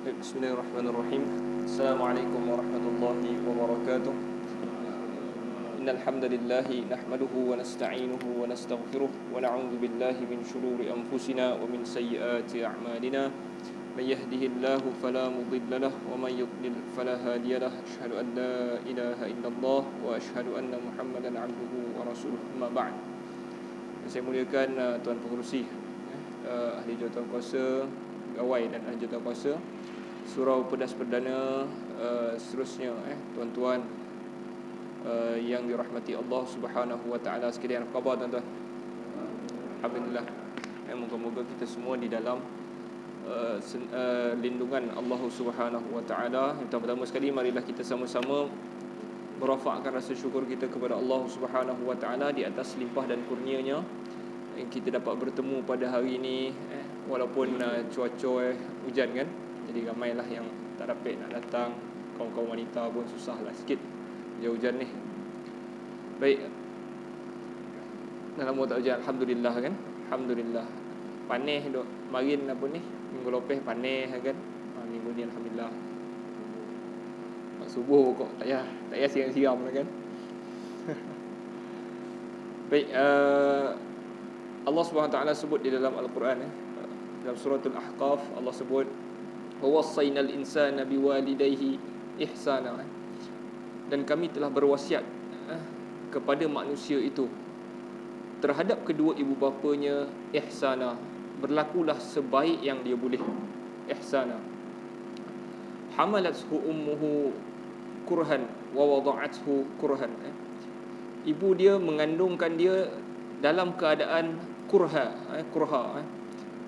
Bismillahirrahmanirrahim. Assalamualaikum warahmatullahi wabarakatuh. Innal hamdalillah nahmaduhu wa nasta'inuhu wa nastaghfiruh wa na'udzu billahi min shururi anfusina wa min sayyiati a'malina. May yahdihillahu fala mudilla lahu wa may yudlil fala hadiya lahu. Asyhadu an la ilaha illallah wa asyhadu anna Muhammadan 'abduhu wa rasuluh. Amma ba'd. Saya muliakan tuan pengerusi, ahli jawatan kuasa, pegawai dan ahli jawatan kuasa, Surau Pedas Perdana, seterusnya tuan-tuan yang dirahmati Allah Subhanahu wa taala sekalian. Apa khabar tuan-tuan? Alhamdulillah. Moga-moga kita semua di dalam lindungan Allah Subhanahu wa taala. Yang pertama sekali, marilah kita sama-sama merafakkan rasa syukur kita kepada Allah Subhanahu wa taala di atas limpah dan kurnia-Nya yang kita dapat bertemu pada hari ini, walaupun cuaca hujan kan. Jadi ramailah yang tak dapat nak datang. Kawan-kawan wanita pun susahlah sikit hujan ni. Baik. Dah lama tak hujan, alhamdulillah kan. Alhamdulillah. Panas duk marin apa ni? Minggu lepas panas kan. Minggu ni alhamdulillah. Subuh kok tak payah siram-siram lah kan. Baik, Allah Subhanahu Wa Taala sebut di dalam Al-Quran, dalam suratul Ahqaf, Allah sebut wawasainal insana biwalidayhi ihsana, dan kami telah berwasiat kepada manusia itu terhadap kedua ibu bapanya ihsana, berlakulah sebaik yang dia boleh. Ihsana. Hamalathu ummuhu kurhan wa wada'athu kurhan. Ibu dia mengandungkan dia dalam keadaan kurha.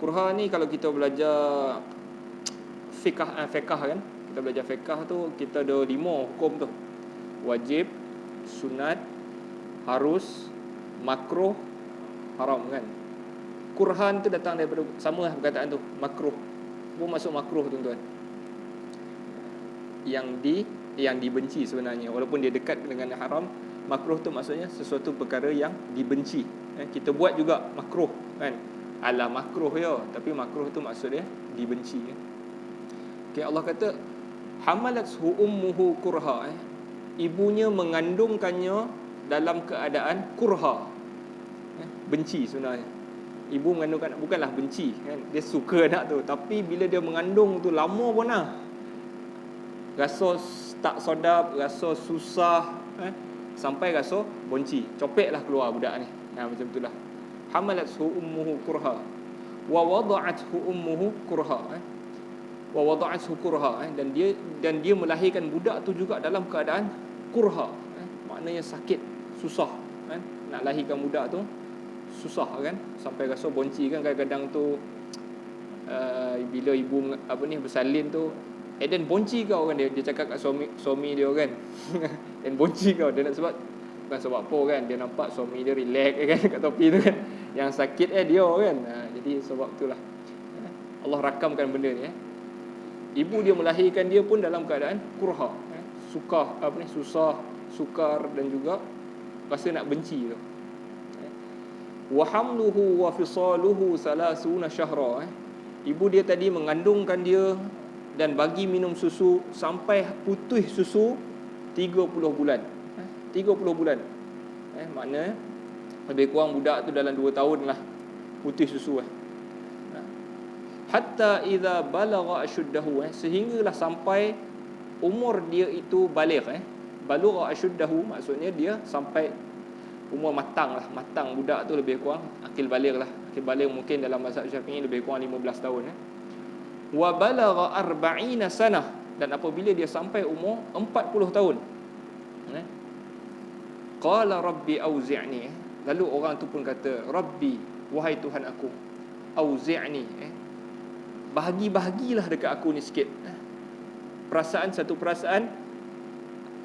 Kurha ni kalau kita belajar fiqh kan, kita belajar fiqh tu, kita ada 5 hukum tu: wajib, sunat, harus, makruh, haram kan. Kurhan tu datang daripada, sama lah perkataan tu, makruh. Apa maksud makruh tuan-tuan? Yang dibenci sebenarnya, walaupun dia dekat dengan haram. Makruh tu maksudnya sesuatu perkara yang dibenci. Kita buat juga makruh kan, alah makruh ya, tapi makruh tu maksud dia dibenci. Okay, Allah kata hamalathu ummuhu kurha, ibunya mengandungkannya dalam keadaan kurha, benci sebenarnya. Ibu mengandungkan, bukanlah benci kan, dia suka anak tu, tapi bila dia mengandung tu lama pun rasa tak sedap, rasa susah, sampai rasa benci, copeklah keluar budak ni. Macam itulah. Hamalathu ummuhu kurha wa wada'athu ummuhu kurha, wa wada'athu kurha, dan dia melahirkan budak tu juga dalam keadaan kurha, maknanya sakit, susah kan. Nak lahirkan budak tu susah kan, sampai rasa benci kan. Kadang-kadang tu bila ibu bersalin tu, dan bonci kau kan, dia cakap kat suami dia kan. Dan bonci kau, dia nak sebab bukan sebab apa kan, dia nampak suami dia relax kan kat tepi tu kan, yang sakit dia kan. Jadi sebab itulah Allah rakamkan benda ni. Ibu dia melahirkan dia pun dalam keadaan kurha, susah, sukar, dan juga rasa nak benci tu. Wa hamluhu wa fisaluhu 30 syahra, ibu dia tadi mengandungkan dia dan bagi minum susu sampai putus susu 30 bulan. 30 bulan. Makna lebih kurang budak tu dalam 2 tahun lah putus susu. Hatta idza balagha ashuddahu, sehinggalah sampai umur dia itu baligh. Balagha ashuddahu maksudnya dia sampai umur matang budak tu, lebih kurang akil baligh lah. Akil baligh mungkin dalam mazhab Syafi'i lebih kurang 15 tahun. Wa balagha 40 sanah, dan apabila dia sampai umur 40 tahun, qala rabbi auzi'ni, lalu orang tu pun kata, rabbi, wahai Tuhan aku, auzi'ni, bahagilah dekat aku ni sikit satu perasaan,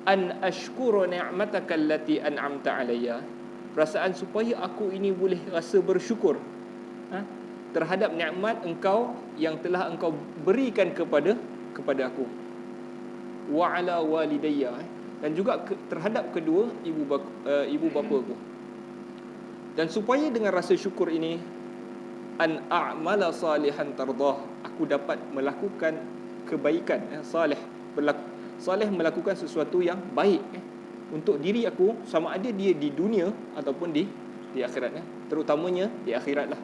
an ashkura ni'mataka allati an'amta alayya, perasaan supaya aku ini boleh rasa bersyukur terhadap nikmat engkau yang telah engkau berikan kepada aku, wa ala walidayya, dan juga terhadap kedua ibu bapa aku. Dan supaya dengan rasa syukur ini, an a'mala salihan tardah, aku dapat melakukan kebaikan, salih, salih melakukan sesuatu yang baik untuk diri aku, sama ada dia di dunia ataupun di akhirat, terutamanya di akhirat lah.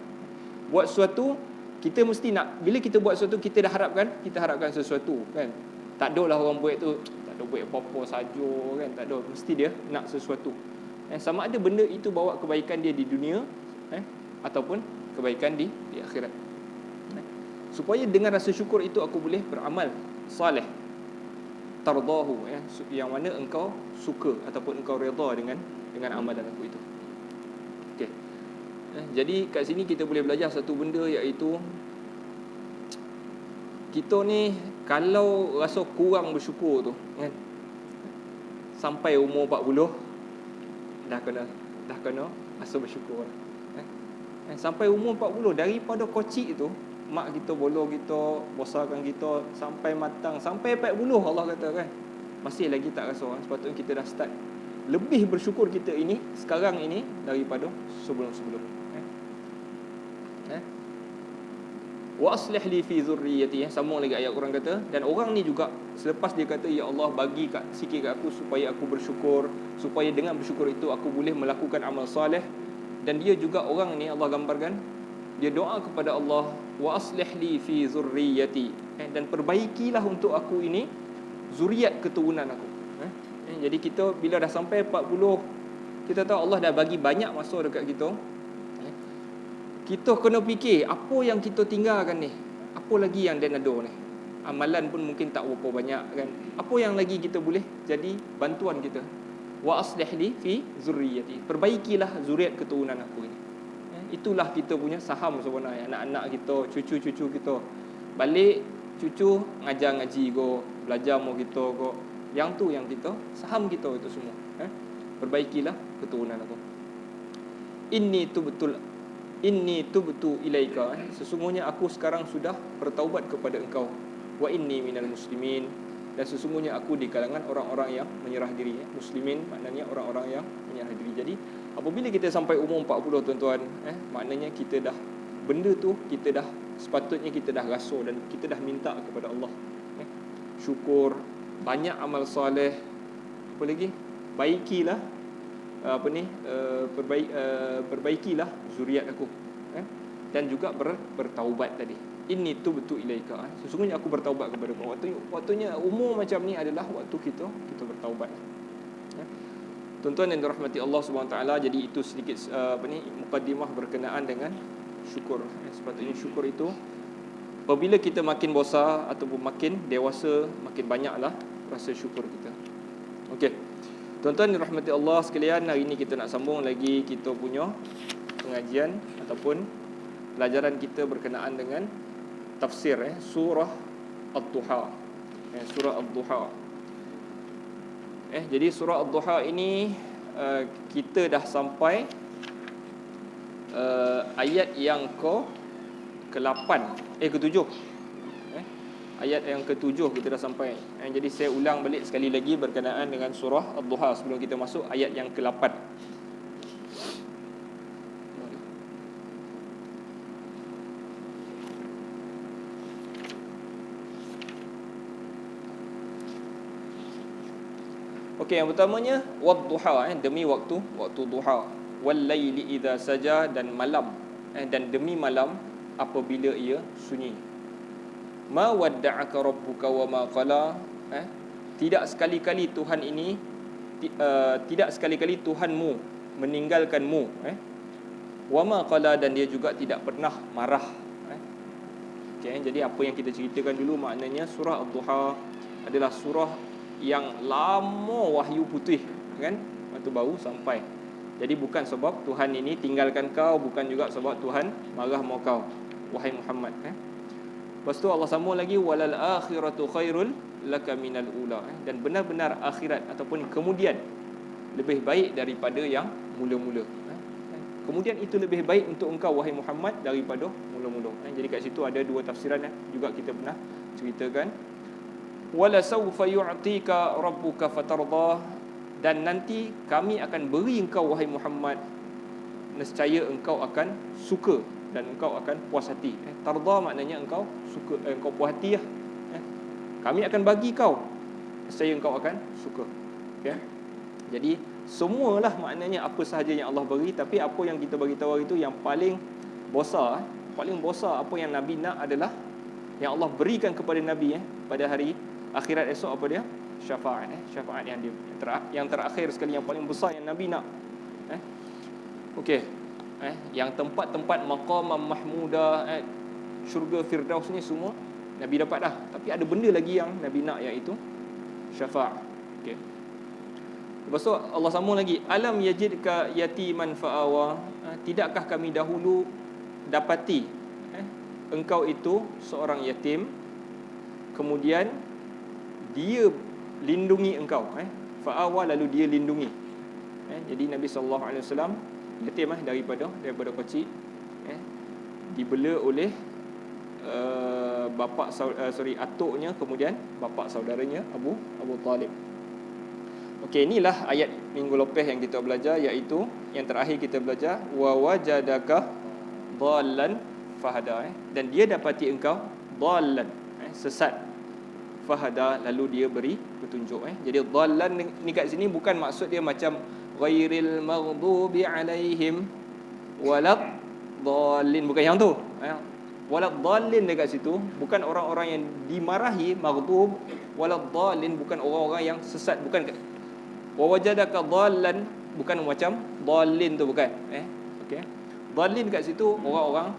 Buat sesuatu, kita mesti nak, bila kita buat sesuatu, kita harapkan sesuatu kan. Tak ada lah orang buat tu tak ada buat apa-apa saja kan, tak ada, mesti dia nak sesuatu. Sama ada benda itu bawa kebaikan dia di dunia ataupun kebaikan di akhirat. Supaya dengan rasa syukur itu aku boleh beramal salih, tardahu, yang mana engkau suka ataupun engkau redha dengan amalan aku itu. Okey. Jadi kat sini kita boleh belajar satu benda, iaitu kita ni kalau rasa kurang bersyukur tu kan, sampai umur 40 dah kena rasa bersyukur. Sampai umur 40, daripada kecil tu mak kita bolo kita, besarkan kita sampai matang, sampai 40 Allah kata kan, masih lagi tak rasa. Sepatutnya kita dah start lebih bersyukur kita ini sekarang ini daripada sebelum-sebelum. Wa aslih li fi zurriyyati, sambung lagi ayat Quran kata, dan orang ni juga selepas dia kata ya Allah bagi sikit kat aku supaya aku bersyukur, supaya dengan bersyukur itu aku boleh melakukan amal soleh. Dan dia juga orang ni Allah gambarkan, dia doa kepada Allah, wa aslih li fi zurriyyati, dan perbaikilah untuk aku ini zuriat keturunan aku. Jadi kita bila dah sampai 40, kita tahu Allah dah bagi banyak masa dekat kita. Kita kena fikir apa yang kita tinggalkan ni, apa lagi yang dia ada ni. Amalan pun mungkin tak berapa banyak kan. Apa yang lagi kita boleh jadi bantuan kita. Wa aslih li fi zurriyyati, perbaikilah zuriat keturunan aku ini. Itulah kita punya saham sebenarnya. Anak-anak kita, cucu-cucu kita, balik cucu ngajar ngaji go, belajar mau kita go, yang tu yang kita saham kita itu semua. Perbaikilah keturunan aku. Inni tubtu ilaika, sesungguhnya aku sekarang sudah bertaubat kepada engkau. Wa inni minal muslimin, dan sesungguhnya aku di kalangan orang-orang yang menyerah diri. Muslimin maknanya orang-orang yang menyerah diri. Jadi apabila kita sampai umur 40 tuan-tuan, maknanya kita dah, benda tu kita dah, sepatutnya kita dah rasa dan kita dah minta kepada Allah. Syukur, banyak amal soleh, apa lagi? Baikilah perbaikilah zuriat aku, dan juga bertaubat tadi. Inni tubtu ilaika, sesungguhnya aku bertaubat kepada kau. Waktunya umur macam ni adalah waktu kita bertaubat. Tuan-tuan yang dirahmati Allah Subhanahu taala, jadi itu sedikit mukadimah berkenaan dengan syukur. Sepatutnya syukur itu apabila kita makin besar ataupun makin dewasa, makin banyaklah rasa syukur kita. Okey. Tuan-tuan dirahmati Allah sekalian, hari ini kita nak sambung lagi kita punya pengajian ataupun pelajaran kita berkenaan dengan tafsir surah Ad-Duha. Surah Ad-Duha. Jadi surah Ad-Duha ini kita dah sampai ayat yang ke-8, ke-7. Ayat yang ke-7 kita dah sampai. Jadi saya ulang balik sekali lagi berkenaan dengan surah Ad-Duha sebelum kita masuk ayat yang ke-8. Okey, yang pertamanya wad-duha, demi waktu duha. Wal laili idza saja, dan malam, dan demi malam apabila ia sunyi. Ma wadda'aka rabbuka wa ma qala, tidak sekali-kali Tuhan ini tidak sekali-kali Tuhanmu meninggalkanmu, wa ma qala, dan dia juga tidak pernah marah. Okey, jadi apa yang kita ceritakan dulu, maknanya surah Ad-Duha adalah surah yang lama wahyu putih kan, waktu baru sampai. Jadi bukan sebab Tuhan ini tinggalkan kau, bukan juga sebab Tuhan marah mau kau wahai Muhammad. Lepas tu Allah sambung lagi, walal akhiratu khairul laka minal ula, dan benar-benar akhirat ataupun kemudian lebih baik daripada yang mula-mula. Kemudian itu lebih baik untuk engkau wahai Muhammad daripada mula-mula. Jadi kat situ ada dua tafsiran juga kita pernah ceritakan. Wala sawfa yu'tika rabbuka fatardah, dan nanti kami akan beri engkau wahai Muhammad, nescaya engkau akan suka dan engkau akan puas hati. Tarda maknanya engkau suka, engkau puas hati lah. Kami akan bagi kau, saya engkau akan suka. Okay? Jadi semualah maknanya apa sahaja yang Allah beri, tapi apa yang kita bagi tahu itu yang paling besar, paling besar apa yang Nabi nak adalah yang Allah berikan kepada Nabi pada hari akhirat esok, apa dia? Syafaat. Syafaat yang terakhir sekali, yang paling besar yang Nabi nak. Okey. Yang tempat-tempat maqam mahmudah, syurga firdaus ni semua Nabi dapat dah. Tapi ada benda lagi yang Nabi nak, iaitu syafaat. Okey. Lepas tu Allah sambung lagi, alam yajidka yatiman fa'awa, tidakkah kami dahulu dapati engkau itu seorang yatim, kemudian dia lindungi engkau, fa'awa, lalu dia lindungi. Jadi Nabi SAW yatim daripada kecil, dibela oleh atuknya, kemudian bapa saudaranya Abu Talib. Okey, inilah ayat minggu lepas yang kita belajar, iaitu yang terakhir kita belajar, wa wajadaka dhallan fahada, dan dia dapati engkau dhallan, sesat, fahada, lalu dia beri petunjuk. Jadi dhallan ni kat sini bukan maksud dia macam ghairil maghdubi alaihim walad dhalin, bukan yang tu. Walad dhalin dekat situ bukan orang-orang yang dimarahi, maghdub. Walad dhalin bukan orang-orang yang sesat, bukan. Wa wajadaka dhallan bukan macam dhalin tu, bukan. Okey. Dhalin kat situ orang-orang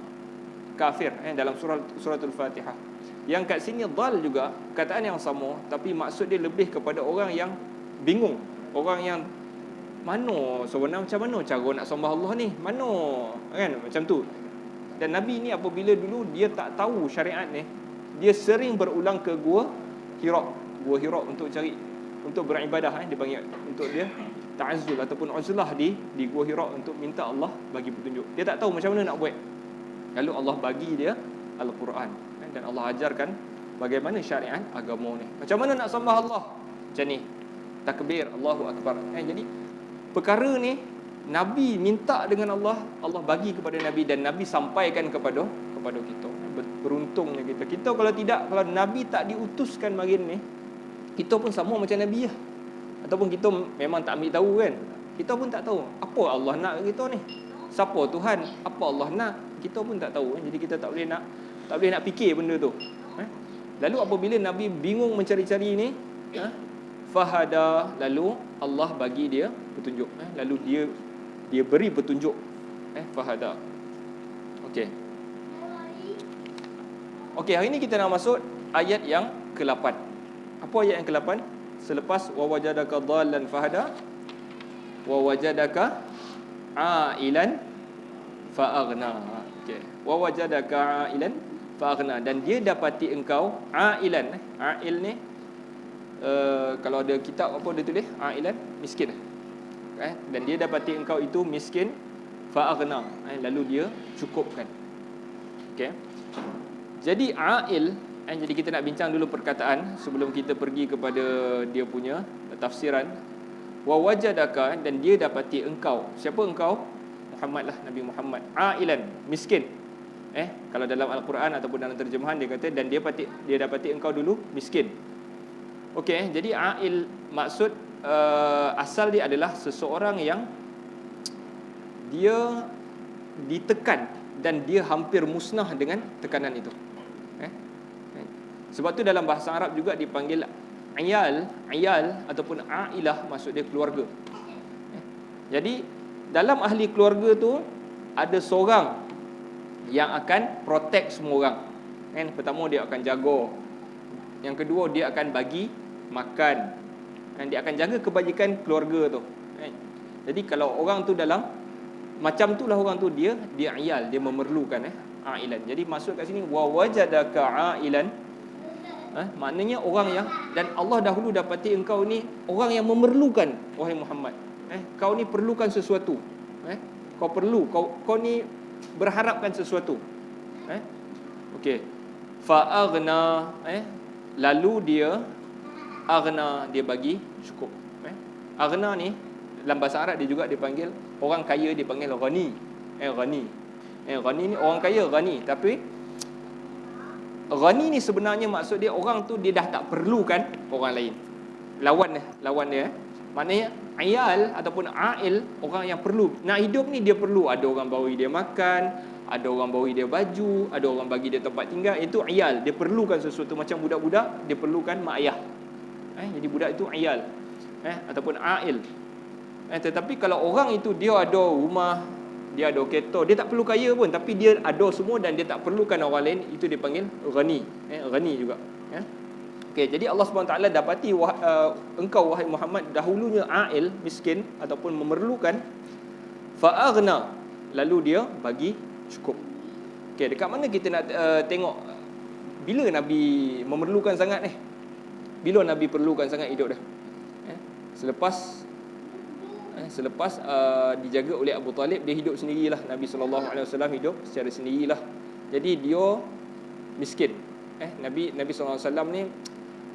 kafir, dalam suratul Fatihah. Yang kat sini dhal juga perkataan yang sama, tapi maksud dia lebih kepada orang yang bingung, orang yang mana sebenarnya, macam mana cara nak sembah Allah ni, mana, kan, macam tu. Dan Nabi ni apabila dulu dia tak tahu syariat ni, dia sering berulang ke Gua Hira untuk beribadah, dia panggil, untuk dia ta'azzul ataupun uzlah di Gua Hira untuk minta Allah bagi petunjuk. Dia tak tahu macam mana nak buat. Lalu Allah bagi dia Al-Quran, dan Allah ajarkan bagaimana syariat agama ni. Macam mana nak sembah Allah? Macam ni, takbir, Allahu Akbar. Jadi perkara ni Nabi minta dengan Allah, Allah bagi kepada Nabi, dan Nabi sampaikan kepada kita. Beruntungnya kita. Kita kalau Nabi tak diutuskan bagian ni, kita pun sama macam Nabi lah. Ataupun kita memang tak ambil tahu, kan. Kita pun tak tahu apa Allah nak kita ni, siapa Tuhan, apa Allah nak, kita pun tak tahu, kan. Jadi kita tak boleh nak fikir benda tu. Lalu apabila Nabi bingung mencari-cari ni, fahada, lalu Allah bagi dia petunjuk, lalu dia beri petunjuk, fahada. Okey, hari ni kita nak masuk ayat yang ke-8. Apa ayat yang ke-8? Selepas wa wajadaka dhallan fahada, wa wajadaka ailan fa'aghna. Okey, wa wajadaka ailan fa'aghna, dan dia dapati engkau ailan. Ail ni kalau ada kitab apa dia tulis, ailan, miskin. Dan dia dapati engkau itu miskin, fa'aghna, lalu dia cukupkan. Okey. Jadi ail, jadi kita nak bincang dulu perkataan sebelum kita pergi kepada dia punya tafsiran. Wa wajadaka, dan dia dapati engkau. Siapa engkau? Muhammad lah, Nabi Muhammad. Ailan, miskin. Kalau dalam Al-Quran ataupun dalam terjemahan dia kata, dan dia dapati engkau dulu miskin. Okey, jadi ail maksud asal dia adalah seseorang yang dia ditekan dan dia hampir musnah dengan tekanan itu. Sebab tu dalam bahasa Arab juga dipanggil ayal ataupun ailah, maksud dia keluarga. Jadi dalam ahli keluarga tu ada seorang yang akan protect semua orang. Pertama dia akan jaga. Yang kedua dia akan bagi makan. Dia akan jaga kebajikan keluarga tu. Jadi kalau orang tu dalam macam itulah orang tu, dia ayal, dia memerlukan ailan. Jadi maksud kat sini wa wajadaka ailan, maknanya orang yang, dan Allah dahulu dapati engkau ni orang yang memerlukan, wahai Muhammad. Kau ni perlukan sesuatu. Kau perlu, kau ni berharapkan sesuatu. Okey. Fa'aghna, lalu dia aghna, dia bagi cukup. Aghna ni dalam bahasa Arab dia juga dipanggil orang kaya, dipanggil ghani. Ghani ni orang kaya, ghani. Tapi ghani ni sebenarnya maksud dia orang tu dia dah tak perlukan orang lain. Lawan dia. Maknanya ayal ataupun ail, orang yang perlu. Nak hidup ni dia perlu. Ada orang bawa dia makan, ada orang bawa dia baju, ada orang bagi dia tempat tinggal. Itu ayal. Dia perlukan sesuatu. Macam budak-budak, dia perlukan mak ayah. Jadi budak itu ayal. Ataupun ail. Tetapi kalau orang itu dia ada rumah, dia ada kereta, dia tak perlu kaya pun, tapi dia ada semua dan dia tak perlukan orang lain, itu dipanggil ghani. Ghani juga. Okey, jadi Allah SWT dapati engkau wahai Muhammad dahulunya ail, miskin ataupun memerlukan, fa'aghna, lalu dia bagi cukup. Okey, dekat mana kita nak tengok bila Nabi memerlukan sangat ni? Bila Nabi perlukan sangat hidup dah? Selepas dijaga oleh Abu Talib, dia hidup sendirilah. Nabi SAW hidup secara sendirilah. Jadi dia miskin. Nabi SAW ni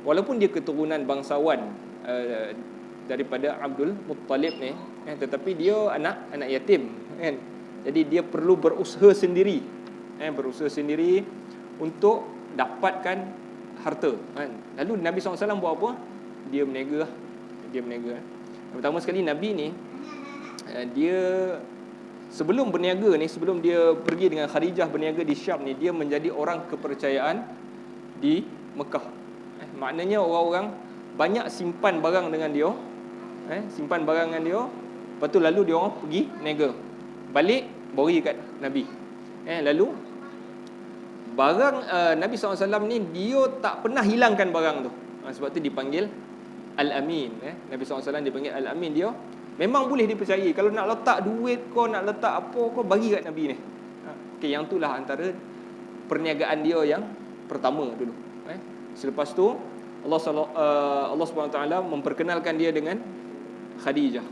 walaupun dia keturunan bangsawan daripada Abdul Muttalib ni, tetapi dia anak yatim, kan? Jadi dia perlu berusaha sendiri, untuk dapatkan harta, kan? Lalu Nabi SAW buat apa? Dia berniaga. Pertama sekali Nabi ni dia sebelum berniaga ni, sebelum dia pergi dengan Khadijah berniaga di Syam ni, dia menjadi orang kepercayaan di Mekah. Maknanya orang-orang banyak simpan barang dengan dia, lepas tu lalu dia orang pergi niaga, balik beri kat Nabi. Lalu barang Nabi SAW ni dia tak pernah hilangkan barang tu. Sebab tu dipanggil Al-Amin. Nabi SAW dipanggil Al-Amin. Dia memang boleh dipercayai. Kalau nak letak duit kau, nak letak apa kau, bagi kat Nabi ni. Okey, yang itulah antara perniagaan dia yang pertama dulu. Selepas tu Allah SWT memperkenalkan dia dengan Khadijah.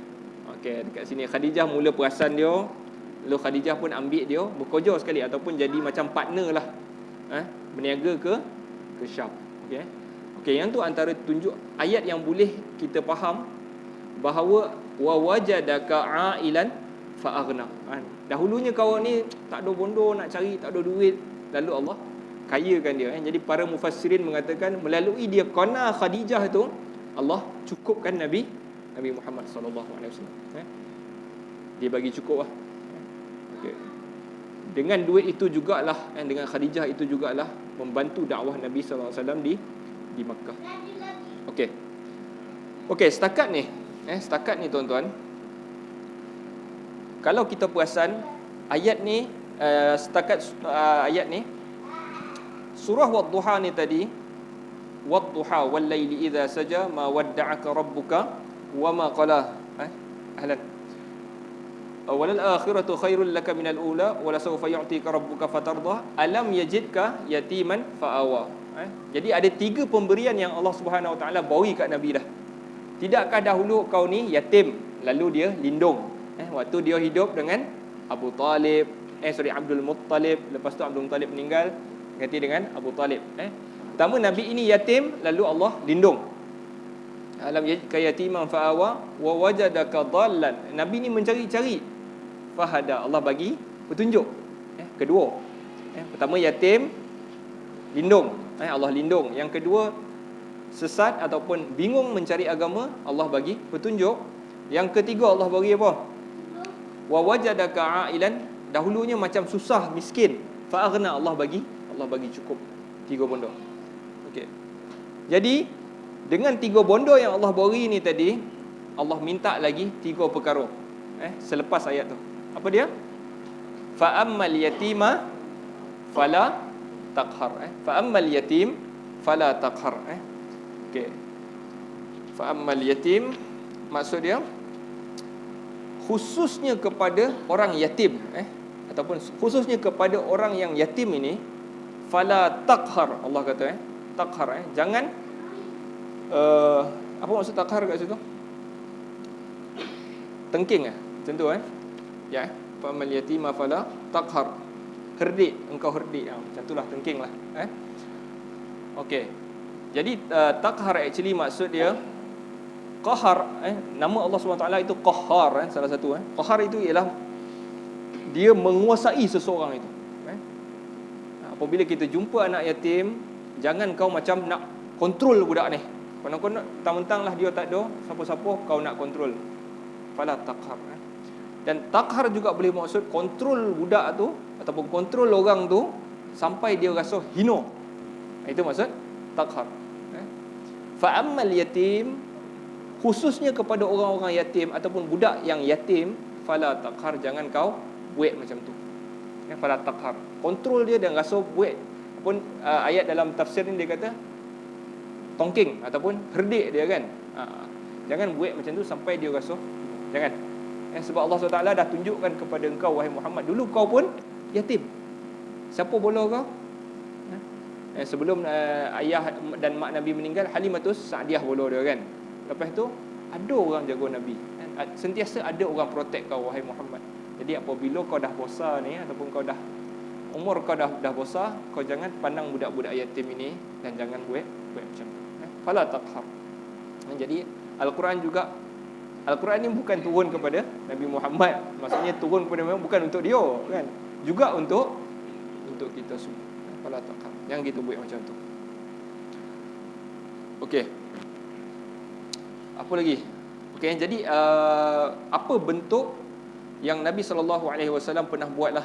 Okey, dekat sini Khadijah mula perasan dia. Lalu Khadijah pun ambil dia bekerja sekali ataupun jadi macam partner lah, berniaga ke Syam. Okey, yang tu antara tunjuk ayat yang boleh kita faham bahawa wa wajadaka ailan fa aghna. Dahulunya kau ni tak ada bondo nak cari, tak ada duit, lalu Allah kayakan dia. Jadi para mufassirin mengatakan melalui dia qana Khadijah tu Allah cukupkan Nabi Muhammad sallallahu alaihi wasallam. Dia bagi cukup lah. Okey. Dengan duit itu jugalah, dengan Khadijah itu jugalah membantu dakwah Nabi sallallahu alaihi wasallam di Makkah. Okey, setakat ni tuan-tuan, kalau kita perasan ayat ni, ayat ni surah Wad-Duha ni tadi, Wad-Duha wal laili idza saja ma wadda'aka rabbuka wa ma qala. Ahlan. Walal akhiratu khairul laka minal ula wala sawfa yu'tika rabbuka fatardah alam yajidka yatiman fa'awa. Jadi ada 3 pemberian yang Allah Subhanahu Wa Taala beri kat Nabi dah. Tidakkah dahulu kau ni yatim, lalu dia lindung. Waktu dia hidup dengan Abdul Muttalib, lepas tu Abdul Muttalib meninggal, ganti dengan Abu Talib. Pertama Nabi ini yatim, lalu Allah lindung. Alam yajidka yatiman fa'awa wa wajadaka dhallan. Nabi ni mencari-cari, fahada, Allah bagi petunjuk. Kedua, pertama yatim, lindung, Allah lindung. Yang kedua sesat ataupun bingung mencari agama, Allah bagi petunjuk. Yang ketiga Allah bagi apa? Wa wajadaka ailan, dahulunya macam susah, miskin, fa'aghna, Allah bagi cukup. 3 bondo. Okey. Jadi dengan 3 bondo yang Allah beri ni tadi, Allah minta lagi 3 perkara. Selepas ayat tu. Apa dia? Fa ammal yatima fala taqhar. Fa ammal yatim fala taqhar. Okey. Fa ammal yatim maksud dia khususnya kepada orang yatim, ataupun khususnya kepada orang yang yatim ini, fala taqhar. Allah kata taqhar, jangan apa maksud taqhar kat situ? Tengking macam tu ya, fa amal yatima fala taqhar, herdik, engkau herdik, macam itulah, tengkinglah. Okey. Jadi taqhar actually maksud dia qahar. Nama Allah SWT itu qahar, salah satu. Qahar itu ialah dia menguasai seseorang itu. Apa apabila kita jumpa anak yatim, jangan kau macam nak kontrol budak ni. Kau nak mentang-mentang lah dia tak ada siapa-siapa, kau nak kontrol. Fala taqhar. Dan takhar juga boleh maksud kontrol budak tu ataupun kontrol orang tu sampai dia rasa hina. Itu maksud takhar. Fa ammal yatim, khususnya kepada orang-orang yatim ataupun budak yang yatim, fala taqhar, jangan kau buat macam tu. Fala taqhar. Kontrol dia dan rasa buat. Pun ayat dalam tafsir ni dia kata tongking ataupun herdik dia kan. Jangan buat macam tu sampai dia rasa. Jangan. Sebab Allah SWT dah tunjukkan kepada engkau wahai Muhammad, dulu kau pun yatim. Siapa bola kau? Sebelum ayah dan mak Nabi meninggal, Halimatus Sa'diyah bola dia kan. Lepas tu ada orang jaga Nabi. Sentiasa ada orang protect kau wahai Muhammad. Jadi apabila kau dah besar ni ataupun kau dah umur kau dah besar, kau jangan pandang budak-budak yatim ini dan jangan buat macam tu. Fala taqhar. Jadi Al-Quran ni bukan turun kepada Nabi Muhammad. Maksudnya turun kepada memang bukan untuk dia kan. Juga untuk kita semua. Fala taqhar. Jangan kita buat macam tu. Okey. Apa lagi? Okey, jadi apa bentuk yang Nabi SAW pernah buatlah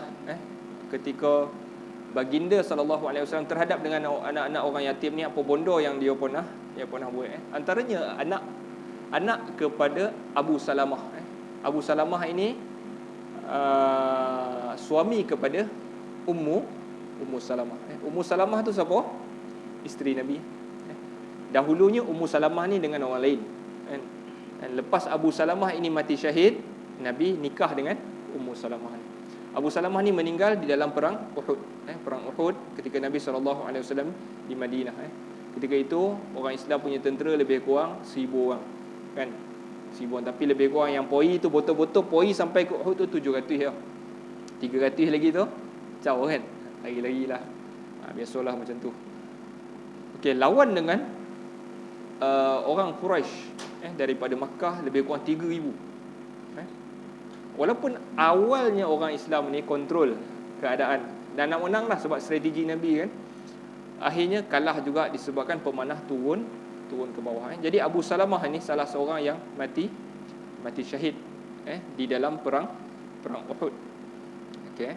ketika baginda SAW terhadap dengan anak-anak orang yatim ni, apa bondo yang dia pernah buat. Antaranya anak kepada Abu Salamah. Abu Salamah ini suami kepada Ummu Salamah. Ummu Salamah tu siapa? Isteri Nabi. Dahulunya Ummu Salamah ni dengan orang lain. Dan lepas Abu Salamah ini mati syahid, Nabi nikah dengan Ummu Salamah ni. Abu Salamah ni meninggal di dalam perang Uhud. Perang Uhud ketika Nabi SAW di Madinah. Ketika itu orang Islam punya tentera lebih kurang 1,000 orang. Kan? 1,000 orang. Tapi lebih kurang yang poi tu betul-betul poi sampai ke Uhud tu 700 ya. 300 lagi tu caw kan. Lagi-lagi lah. Biasalah macam tu. Okey, lawan dengan orang Quraisy daripada Makkah lebih kurang 3,000. Walaupun awalnya orang Islam ni kontrol keadaan dan nak menang lah sebab strategi Nabi kan, akhirnya kalah juga disebabkan pemanah turun ke bawah. Jadi Abu Salamah ni salah seorang yang mati syahid di dalam perang Uhud. Okey.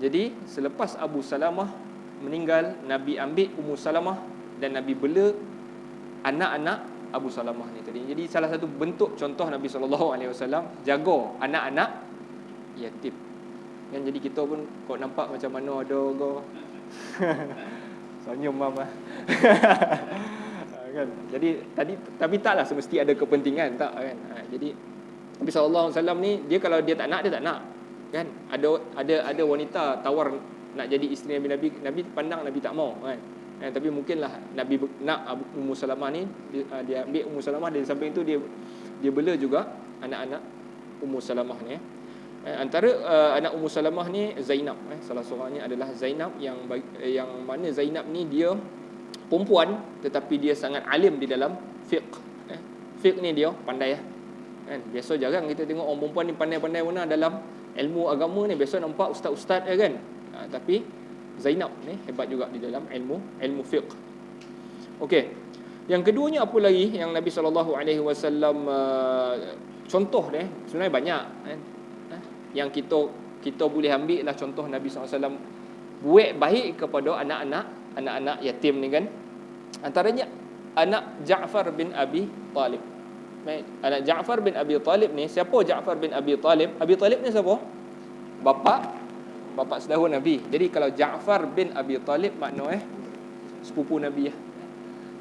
Jadi selepas Abu Salamah meninggal, Nabi ambil Ummu Salamah dan Nabi bela anak-anak Abu Salamah ni tadi. Jadi salah satu bentuk contoh Nabi SAW jaga anak-anak yatim. Kan, jadi kita pun kau nampak macam mana ada kau senyum mama. Kan. Jadi tapi taklah semesti ada kepentingan tak kan. Jadi Nabi SAW ni dia kalau dia tak nak kan. Ada wanita tawar nak jadi isteri Nabi pandang Nabi tak mau kan. Tapi mungkinlah Nabi nak Ummu Salamah ni, dia ambil Ummu Salamah, dan samping itu dia bela juga anak-anak Ummu Salamah ni. Antara anak Ummu Salamah ni Zainab. Salah seorangnya adalah Zainab yang mana Zainab ni dia perempuan tetapi dia sangat alim di dalam fiqh. Fiqh ni dia pandai kan. Biasa jarang kita tengok orang perempuan ni pandai-pandai mana dalam ilmu agama ni. Biasa nampak ustaz-ustaz kan. Tapi Zainab ni hebat juga di dalam ilmu fiqh. Okey. Yang keduanya apa lagi yang Nabi SAW contoh ni sebenarnya banyak yang kita boleh ambil lah contoh Nabi SAW buat baik kepada anak-anak yatim ni kan. Antaranya anak Ja'far bin Abi Talib. Anak Ja'far bin Abi Talib ni, siapa Ja'far bin Abi Talib? Abi Talib ni siapa? Bapa saudara Nabi. Jadi kalau Ja'far bin Abi Talib makna sepupu Nabi .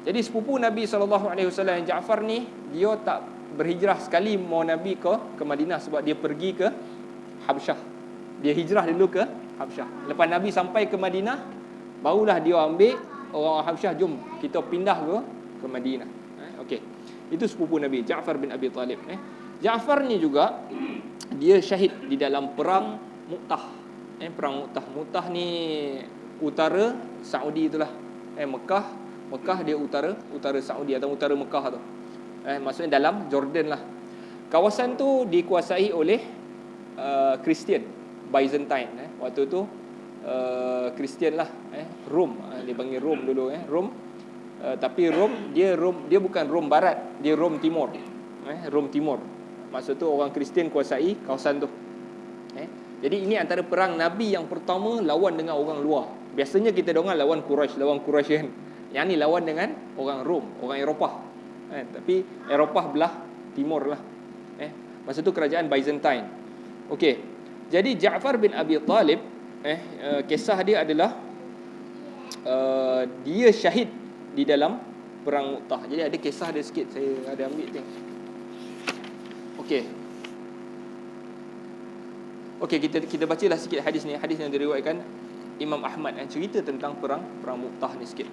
Jadi sepupu Nabi SAW yang Ja'far ni, dia tak berhijrah sekali mau Nabi ke Madinah sebab dia pergi ke Habsyah. Dia hijrah dulu ke Habsyah. Lepas Nabi sampai ke Madinah, barulah dia ambil orang Habsyah, jom kita pindah ke Madinah. Okey. Itu sepupu Nabi Ja'far bin Abi Talib. Ja'far ni juga dia syahid di dalam perang Mu'tah. Perang Mu'tah. Mu'tah ni utara Saudi itulah. Mekah dia utara Saudi atau utara Mekah tu. Maksudnya dalam Jordan lah. Kawasan tu dikuasai oleh Kristian, Byzantine. Waktu tu Kristian lah, Rom, dia panggil Rom dulu, Rom. Tapi dia bukan Rom Barat, dia Rom Timur, Rom Timur. Maksud tu orang Kristian kuasai kawasan tu. Jadi ini antara perang Nabi yang pertama lawan dengan orang luar. Biasanya kita dengar lawan Quraisy kan. Yang ni lawan dengan orang Rom, orang Eropah. Tapi Eropah belah timur lah. Masa tu kerajaan Byzantine. Okey. Jadi Ja'far bin Abi Talib, kisah dia adalah dia syahid di dalam perang Mu'tah. Jadi ada kisah dia sikit, saya ada ambil tengok. Okey, kita bacalah sikit hadis ni. Hadis yang diriwayatkan Imam Ahmad, cerita tentang perang Mu'tah ni sikit.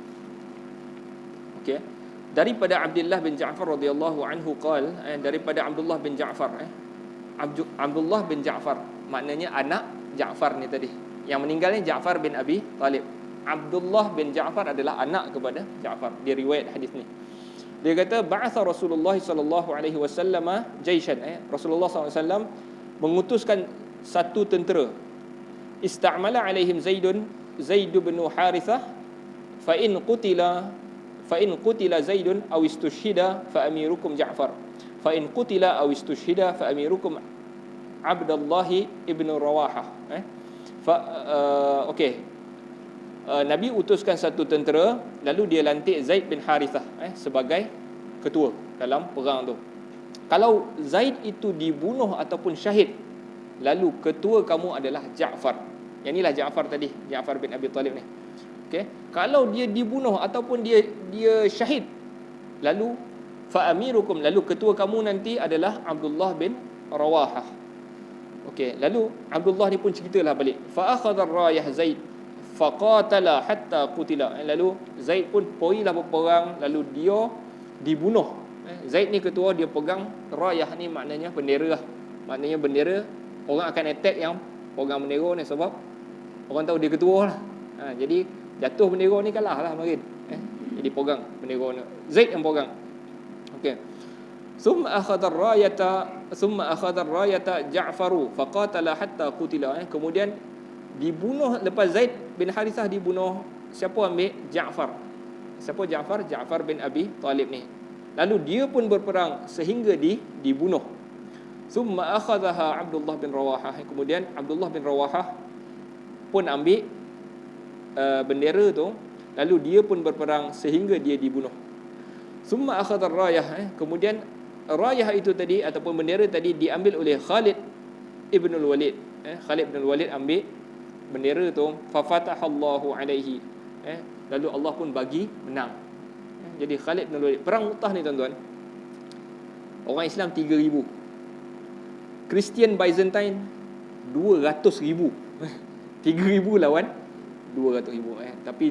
Okey. Daripada Abdullah bin Ja'far radhiyallahu anhu daripada Abdullah bin Ja'far, Abdullah bin Ja'far maknanya anak Ja'far ni tadi. Yang meninggalnya Ja'far bin Abi Talib. Abdullah bin Ja'far adalah anak kepada Ja'far. Dia riwayat hadis ni. Dia kata ba'atha Rasulullah sallallahu alaihi wasallam jaishan. Rasulullah sallallahu alaihi wasallam mengutuskan satu tentera. Ista'mala alaihim Zaid bin Harithah fa in qutila Zaidun aw istushhida fa amirukum Ja'far. Fa in qutila aw istushhida fa amirukum Abdullah ibn Rawahah. Nabi utuskan satu tentera, lalu dia lantik Zaid bin Harithah sebagai ketua dalam perang tu. Kalau Zaid itu dibunuh ataupun syahid, lalu ketua kamu adalah Ja'far. Yang inilah Ja'far tadi, Ja'far bin Abi Talib ni. Okey, kalau dia dibunuh ataupun dia syahid, lalu fa amirukum, lalu ketua kamu nanti adalah Abdullah bin Rawahah. Okey, lalu Abdullah ni pun ceritalah balik. Fa akhadha ar-rayah Zaid faqatala hatta qutila. Lalu Zaid pun pergilah berperang, lalu dia dibunuh. Zaid ni ketua, dia pegang rayah ni, maknanya bendera lah. Maknanya bendera, orang akan attack yang pegang bendera ni sebab orang tahu dia ketua lah. Jadi jatuh bendera ni kalah lah makin. Jadi pegang bendera ni, Zaid yang pegang. Okey. Thumma akhadha ar-rayata Ja'faru faqatala hatta qutila. Kemudian dibunuh, lepas Zaid bin Harithah dibunuh, siapa ambil? Ja'far. Siapa Ja'far? Ja'far bin Abi Talib ni. Lalu dia pun berperang sehingga dibunuh. Thumma akhadhaha Abdullah bin Rawahah. Kemudian Abdullah bin Rawahah pun ambil bendera tu, lalu dia pun berperang sehingga dia dibunuh. Thumma akhadha ar-rayah. Kemudian rayah itu tadi ataupun bendera tadi diambil oleh Khalid ibn al-Walid. Khalid ibn al-Walid ambil bendera tu, fa fatahallahu alaihi. Lalu Allah pun bagi menang. Jadi Khalid bin Walid, perang Mu'tah ni tuan-tuan, orang Islam 3,000, Kristian Byzantine 200,000. 3,000 lawan 200,000. Tapi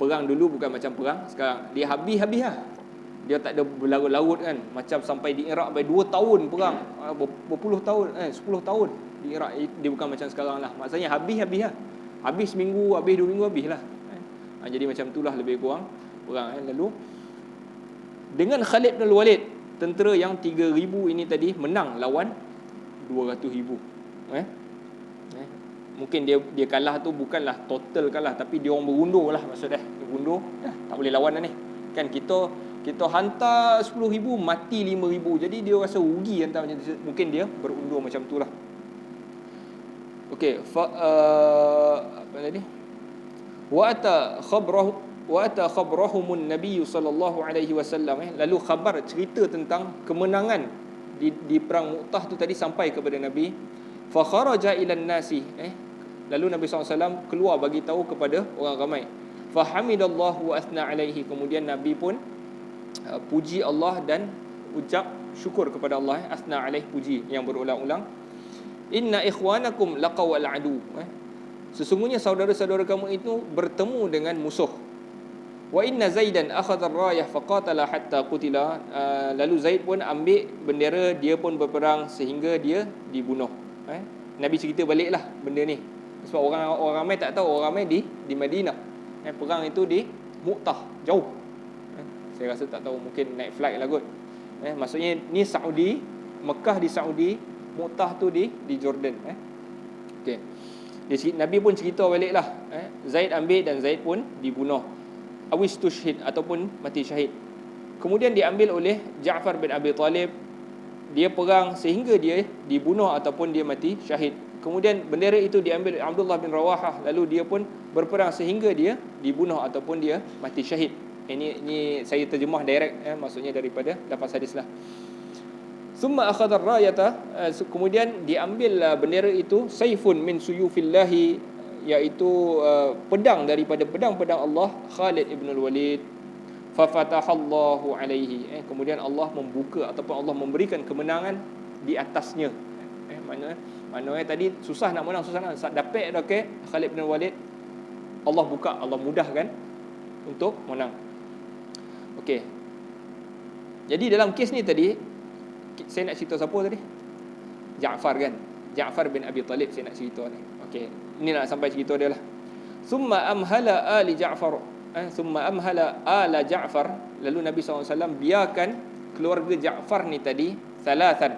perang dulu bukan macam perang sekarang. Dia habis-habis lah. Dia tak ada berlarut-larut kan. Macam sampai di Iraq 2 tahun perang, berpuluh tahun, 10 tahun di Iraq. Dia bukan macam sekarang lah. Maksudnya habis-habis lah. Habis seminggu, habis 2 minggu, habis lah. Jadi macam itulah lebih kurang perang. Lalu dengan Khalid bin Walid, tentera yang 3,000 ini tadi menang lawan 200,000. Mungkin dia kalah tu bukanlah total kalah, tapi dia orang berundur lah maksudnya. Berundur, tak boleh lawan lah ni. Kan kita hantar 10,000, mati 5,000. Jadi dia rasa rugi hantar macam tu. Mungkin dia berundur macam tu lah. Okey, apa tadi? Wa ata khabrahumun Nabi sallallahu alaihi wasallam. Lalu khabar, cerita tentang kemenangan di perang Mu'tah tu tadi sampai kepada Nabi. Fa kharaja ila nasi. Lalu Nabi SAW keluar bagi tahu kepada orang ramai. Fa hamidallahu wa athna alaihi. Kemudian Nabi pun puji Allah dan ucap syukur kepada Allah. Athna alaihi, puji yang berulang-ulang. Inna ikhwanakum laqaw al-adu. Sesungguhnya saudara-saudara kamu itu bertemu dengan musuh. Wa inna Zaidan akhadha ar-rayah faqatala hatta qutila. Lalu Zaid pun ambil bendera, dia pun berperang sehingga dia dibunuh. Nabi cerita baliklah benda ni. Sebab orang ramai tak tahu, orang ramai di Madinah. Perang itu di Mu'tah, jauh. Saya rasa tak tahu, mungkin naik flight lah kot. Maksudnya ni Saudi, Mekah di Saudi, Mu'tah tu di Jordan. Okey. Nabi pun cerita baliklah, Zaid ambil dan Zaid pun dibunuh. Awis tushhid, ataupun mati syahid. Kemudian diambil oleh Ja'far bin Abi Talib. Dia perang sehingga dia dibunuh ataupun dia mati syahid. Kemudian bendera itu diambil oleh Abdullah bin Rawahah, lalu dia pun berperang sehingga dia dibunuh ataupun dia mati syahid. Ini saya terjemah direct, maksudnya daripada lafaz hadis lah. Summa akhadha ar-rayata, kemudian diambil bendera itu, saifun min suyufillahi, iaitu pedang daripada pedang-pedang Allah, Khalid ibn al-Walid. Fafatahallahu alaihi, kemudian Allah membuka ataupun Allah memberikan kemenangan di atasnya. Maknanya tadi susah nak menang, saat dapat dah ke Khalid bin Walid, Allah buka, Allah mudahkan untuk menang. Okey. Jadi dalam kes ni tadi, saya nak cerita siapa tadi? Ja'far kan? Ja'far bin Abi Talib saya nak cerita ni. Okey, ini nak sampai cerita dia lah. Summa amhala ali Ja'far, summa amhala ala Ja'far, lalu Nabi SAW biarkan keluarga Ja'far ni tadi thalathan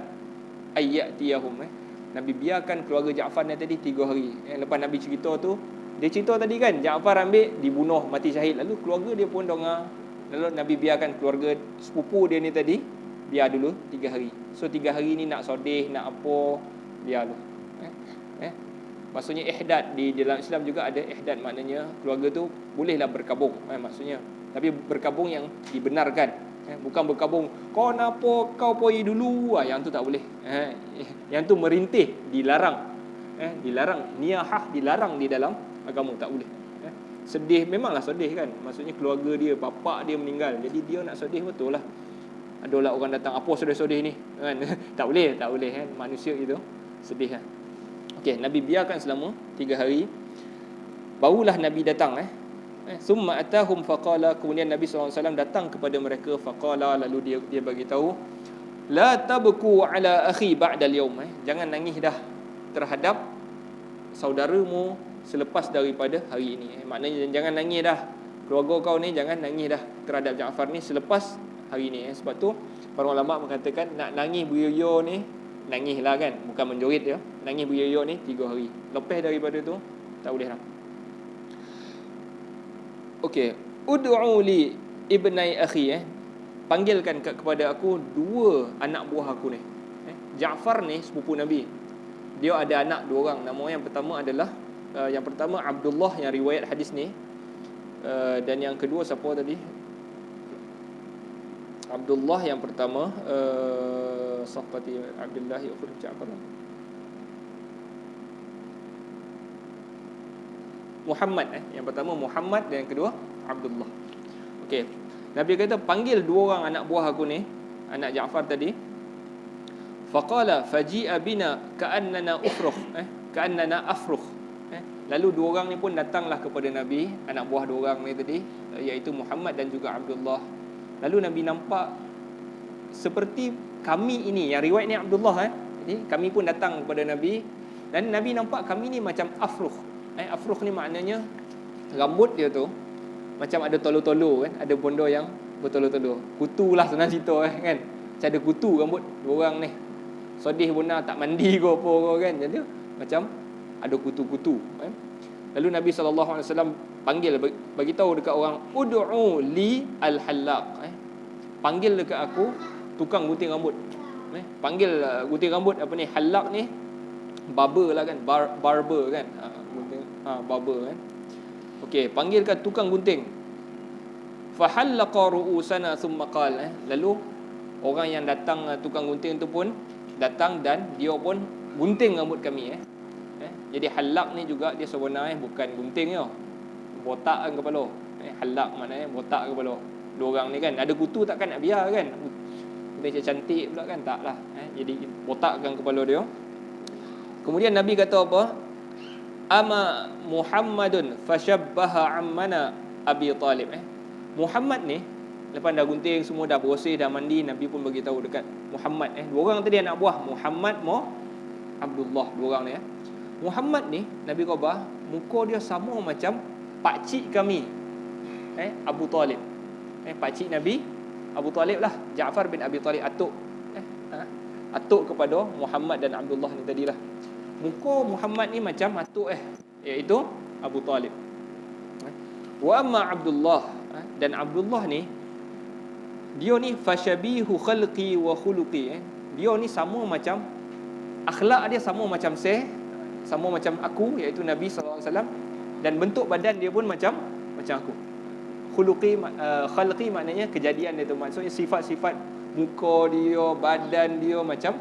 ayyatiyahum, Nabi biarkan keluarga Ja'far ni tadi 3 hari. Lepas Nabi cerita tu, dia cerita tadi kan, Ja'far ambil, dibunuh, mati syahid. Lalu keluarga dia pun dengar. Lalu Nabi biarkan keluarga sepupu dia ni tadi biar dulu 3 hari. So 3 hari ni nak sodeh, nak apa, biar dulu. Maksudnya ihdad, di dalam Islam juga ada ihdad, maknanya keluarga tu bolehlah berkabung, maksudnya. Tapi berkabung yang dibenarkan, bukan berkabung kau napa kau pergi dulu, yang tu tak boleh. Yang tu merintih, dilarang. Dilarang, niyahah dilarang di dalam agama, tak boleh. Sedih, memanglah sedih kan, maksudnya keluarga dia, bapa dia meninggal, jadi dia nak sedih, betul lah. Adalah orang datang, apa sedih-sedih ni kan? Tak boleh kan, manusia itu sedih kan. Okey, Nabi biarkan selama 3 hari. Barulah Nabi datang. Summa atahum faqala, kemudian Nabi SAW datang kepada mereka. Faqala, lalu dia bagi tahu, la tabku ala akhi ba'da al-yawm, jangan nangis dah terhadap saudaramu selepas daripada hari ini. Maknanya jangan nangis dah, keluarga kau ni jangan nangis dah terhadap Ja'far ni selepas hari ini. Sebab tu para ulama mengatakan nak nangis beryoyo ni, nangislah kan, bukan menjorit dia. Nangis beryoyo ni 3 hari. Lepas daripada tu tak boleh dah. Okey, ud'u li ibnai akhi, panggilkan kepada aku 2 anak buah aku ni. Ja'far ni sepupu Nabi. Dia ada anak 2 orang. Nama yang pertama adalah yang pertama Abdullah yang riwayat hadis ni, dan yang kedua siapa tadi? Abdullah yang pertama, Safati Abdullah ukhud Ja'far. Muhammad, yang pertama Muhammad dan yang kedua Abdullah. Okey. Nabi kata panggil 2 orang anak buah aku ni, anak Ja'far tadi. Faqala faji'a bina ka'annana ufrukh, ka'annana afrukh. Lalu 2 orang ni pun datanglah kepada Nabi, anak buah 2 orang ni tadi, iaitu Muhammad dan juga Abdullah. Lalu Nabi nampak seperti kami ini, yang riwayat ni Abdullah, jadi kami pun datang kepada Nabi, dan Nabi nampak kami ni macam afrukh. Afrukh ni maknanya rambut dia tu macam ada tolu-tolu kan, ada bondo yang bertolu-tolu. Kutu lah senang cerita kan. Macam ada kutu rambut 2 orang ni. Sedih benar, tak mandi ke apa kan. Jadi macam ada kutu-kutu kan. Lalu Nabi SAW panggil, bagi tahu dekat orang, ud'u li al-hallaq, panggil dekat aku tukang gunting rambut. Panggil gunting rambut apa ni, hallaq ni barber lah kan, barber kan, gunting, barber kan. Okey, panggilkan tukang gunting. Fa hallaqa ru'usana thumma qala, lalu orang yang datang, tukang gunting tu pun datang dan dia pun gunting rambut kami. Jadi hallaq ni juga dia sebenarnya bukan gunting tau, botak kan kepala. Hallaq maknanya botak kepala. 2 orang ni kan ada kutu, takkan nak biar kan, dia cantik pula kan, taklah. Jadi botakkan kepala dia. Kemudian Nabi kata apa? Ama Muhammadun fashabbaha ammana Abi Talib. Muhammad ni lepas dah gunting semua, dah bersih, dah mandi, Nabi pun bagi tahu dekat Muhammad. 2 orang tadi anak buah, Muhammad Abdullah, 2 orang ni. Muhammad ni Nabi kata muka dia sama macam pakcik kami, Abu Talib. Pakcik Nabi Abu Talib lah, Ja'far bin Abi Talib, atuk kepada Muhammad dan Abdullah ni tadilah. muka Muhammad ni macam atuk iaitu Abu Talib. Wa amma Abdullah, dan Abdullah ni dia ni fashabihu khalqi wa khuluqi. Dia ni sama macam akhlak dia sama macam sama macam aku iaitu Nabi sallallahu alaihi wasallam, dan bentuk badan dia pun macam aku. Khuluqi khalqi maknanya kejadian dia tu, maksudnya sifat-sifat muka dia, badan dia macam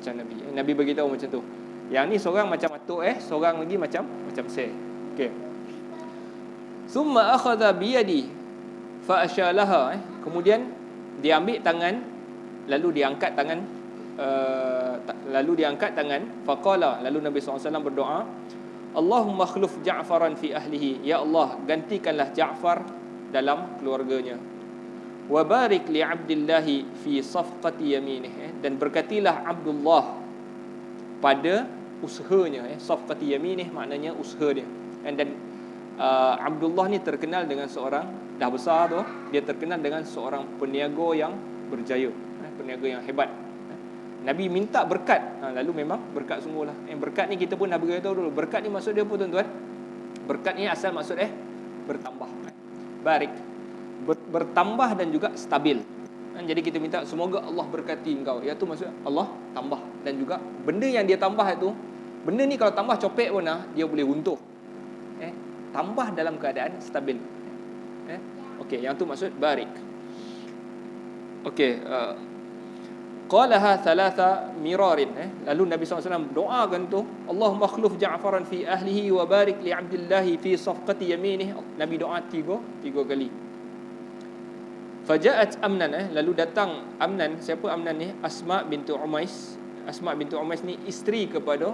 Nabi. Nabi beritahu macam tu. Yang ni seorang macam atuk seorang lagi macam saya. Okey. Summa akhadha bi yadi fa ashalaha. Kemudian dia ambil tangan, lalu dia angkat tangan, faqala, lalu Nabi SAW berdoa, Allahumma khluf Ja'faran fi ahlihi, ya Allah gantikanlah Ja'far dalam keluarganya, wa barik li Abdullah fi safqati yaminih, dan berkatilah Abdullah pada usahanya. Safqati yaminih maknanya usaha dia. Dan Abdullah ni terkenal dengan seorang, dah besar tu, dia terkenal dengan seorang peniaga yang berjaya, peniaga yang hebat. Nabi minta berkat, lalu memang berkat sungguhlah. Berkat ni kita pun dah beritahu dulu. Berkat ni maksud dia apa tuan-tuan? Berkat ni asal maksud bertambah. Barik, bertambah dan juga stabil. Jadi kita minta semoga Allah berkati engkau. Iaitu maksud Allah tambah, dan juga benda yang dia tambah itu, benda ni kalau tambah copek pun dia boleh runtuh. Tambah dalam keadaan stabil. Okey, yang tu maksud barik. Okey, qalaha thalatha mirarin. Lalu Nabi SAW doakan tu, Allahumma khluf Ja'faran fi ahlihi wa barik li Abdullah fi safqati yaminih. Nabi doa tiga kali. Faja'at Amnan, lalu datang Amnan. Siapa Amnan ni? Asma bintu Umais. Asma bintu Umais ni isteri kepada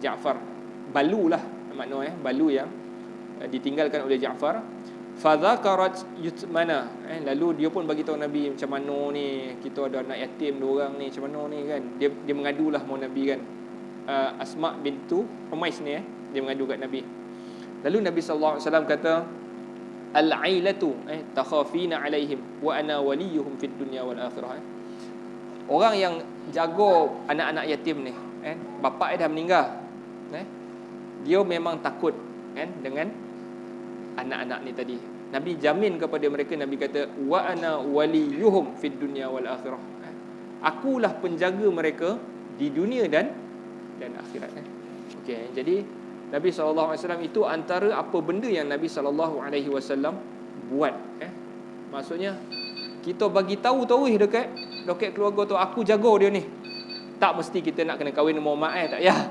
Ja'far. Balu lah makna balu yang ditinggalkan oleh Ja'far. Fadzakarat yutmana, lalu dia pun bagi tahu Nabi macam mana ni, kita ada anak yatim dua orang ni, macam mana ni kan. Dia mengadulah mau Nabi kan. Asma bintu Umais ni dia mengadu kat Nabi. Lalu Nabi sallallahu alaihi wasallam kata, al-ailatu takhafina alaihim wa ana waliyuhum fid dunya wal akhirah. Orang yang jaga anak-anak yatim ni, bapak dia dah meninggal, dia memang takut dengan anak-anak ni tadi. Nabi jamin kepada mereka, Nabi kata wa ana waliyuhum fid dunya wal akhirah. Akulah penjaga mereka di dunia dan akhirat. Okey, jadi Nabi SAW itu antara apa benda yang Nabi SAW buat. Maksudnya kita bagi tahu dekat keluarga tu, aku jaga dia ni. Tak mesti kita nak kena kahwin dengan mak tak ya.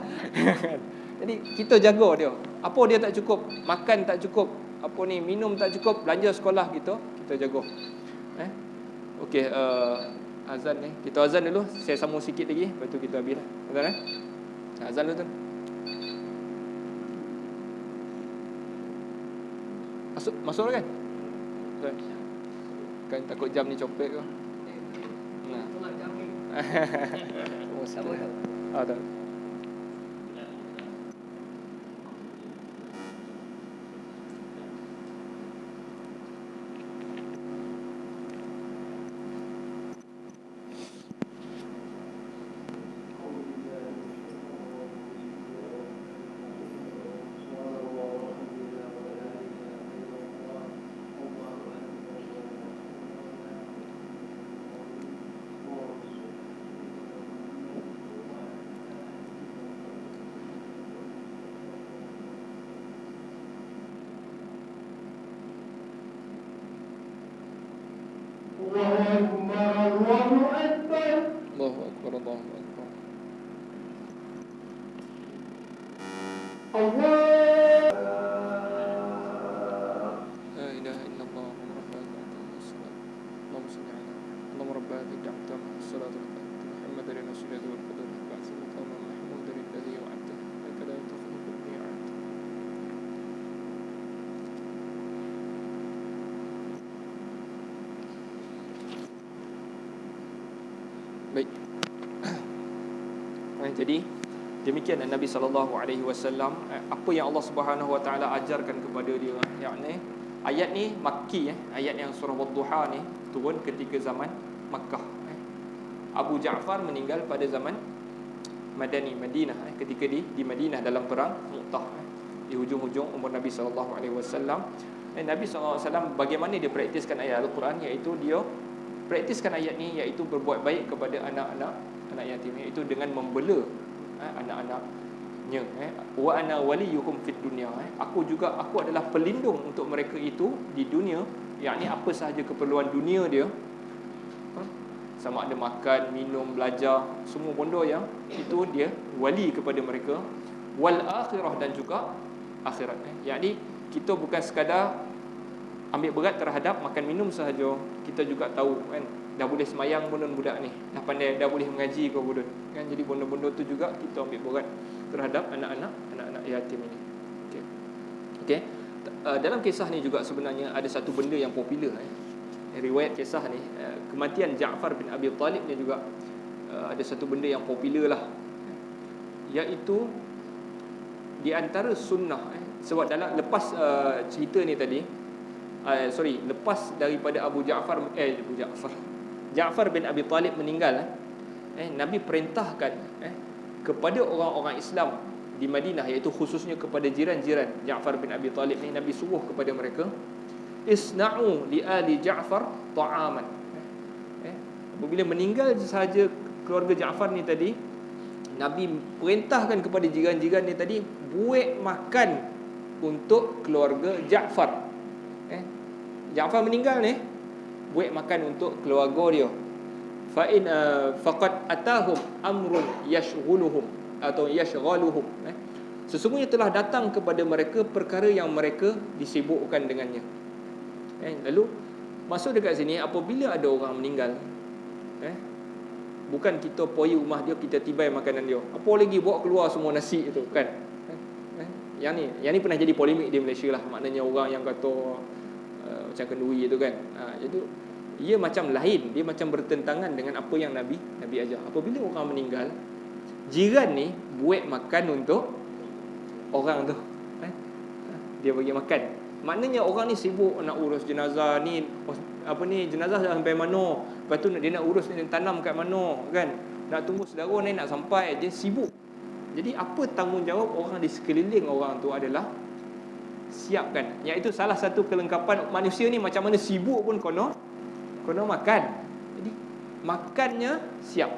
Jadi kita jaga dia. Apa dia tak cukup, makan tak cukup, apa ni, minum tak cukup, belanja sekolah kita jaga. Okey, azan ni. Kita azan dulu, saya sambung sikit lagi, lepas tu kita habislah. Azan azan dulu tu. Masuk kan? Kan takut jam ni copek ke? Nah. Oh, sabar. Tak. Baik. Jadi demikian Nabi SAW, apa yang Allah Subhanahu Wa Taala ajarkan kepada dia. Yakni ayat ni Makki, ayat yang surah Wadduha ni turun ketika zaman Makkah. Abu Ja'far meninggal pada zaman Madani, Madinah, ketika di Madinah dalam perang Mu'tah, di hujung-hujung umur Nabi SAW. Nabi SAW bagaimana dia praktiskan ayat Al-Quran, iaitu dia praktiskan ayat ni, iaitu berbuat baik kepada anak yatim, iaitu dengan membela anak-anaknya. Wa ana waliyuhum fid dunya, aku adalah pelindung untuk mereka itu di dunia, yakni apa sahaja keperluan dunia dia, sama ada makan, minum, belajar, semua benda yang itu dia wali kepada mereka. Wal akhirah, dan juga akhirat. Yakni kita bukan sekadar ambil berat terhadap makan minum sahaja. Kita juga tahu kan, dah boleh semayang pun budak ni, dah pandai, dah boleh mengaji kau pun kan. Jadi benda-benda tu juga kita ambil berat terhadap anak-anak yatim ini. Okey. Dalam kisah ni juga sebenarnya ada satu benda yang popular. Riwayat kisah ni, kematian Ja'far bin Abi Talib ni juga ada satu benda yang popular lah, iaitu di antara sunnah. Sebab dalam lepas cerita ni tadi, lepas daripada Ja'far bin Abi Talib meninggal, Nabi perintahkan kepada orang-orang Islam di Madinah, iaitu khususnya kepada jiran-jiran Ja'far bin Abi Talib ni, Nabi suruh kepada mereka, isna'u li ali Ja'far ta'aman. Apabila meninggal sahaja keluarga Ja'far ni tadi, Nabi perintahkan kepada jiran-jiran ni tadi, buat makan untuk keluarga Ja'far. Ja'far meninggal ni, buat makan untuk keluarga dia. Fa in faqad atahum amrun yashghuluhum atau yashghaluhum. Sesungguhnya telah datang kepada mereka perkara yang mereka disibukkan dengannya. Lalu masuk dekat sini, apabila ada orang meninggal, bukan kita pergi rumah dia, kita tibai makanan dia, apa lagi bawa keluar semua nasi itu kan. Yang ni pernah jadi polemik di Malaysia lah. Maknanya orang yang kata macam kenduri itu kan. Jadi ia macam lain, dia macam bertentangan dengan apa yang Nabi ajar. Apabila orang meninggal, jiran ni buat makan untuk orang tu, dia bagi makan. Maknanya orang ni sibuk nak urus jenazah ni, jenazah dah sampai mana, lepas tu dia nak urus, dia tanam kat mana kan, nak tunggu saudara ni nak sampai, dia sibuk. Jadi apa tanggungjawab orang di sekeliling orang tu adalah siapkan. Iaitu salah satu kelengkapan manusia ni, macam mana sibuk pun kono makan. Jadi makannya siap,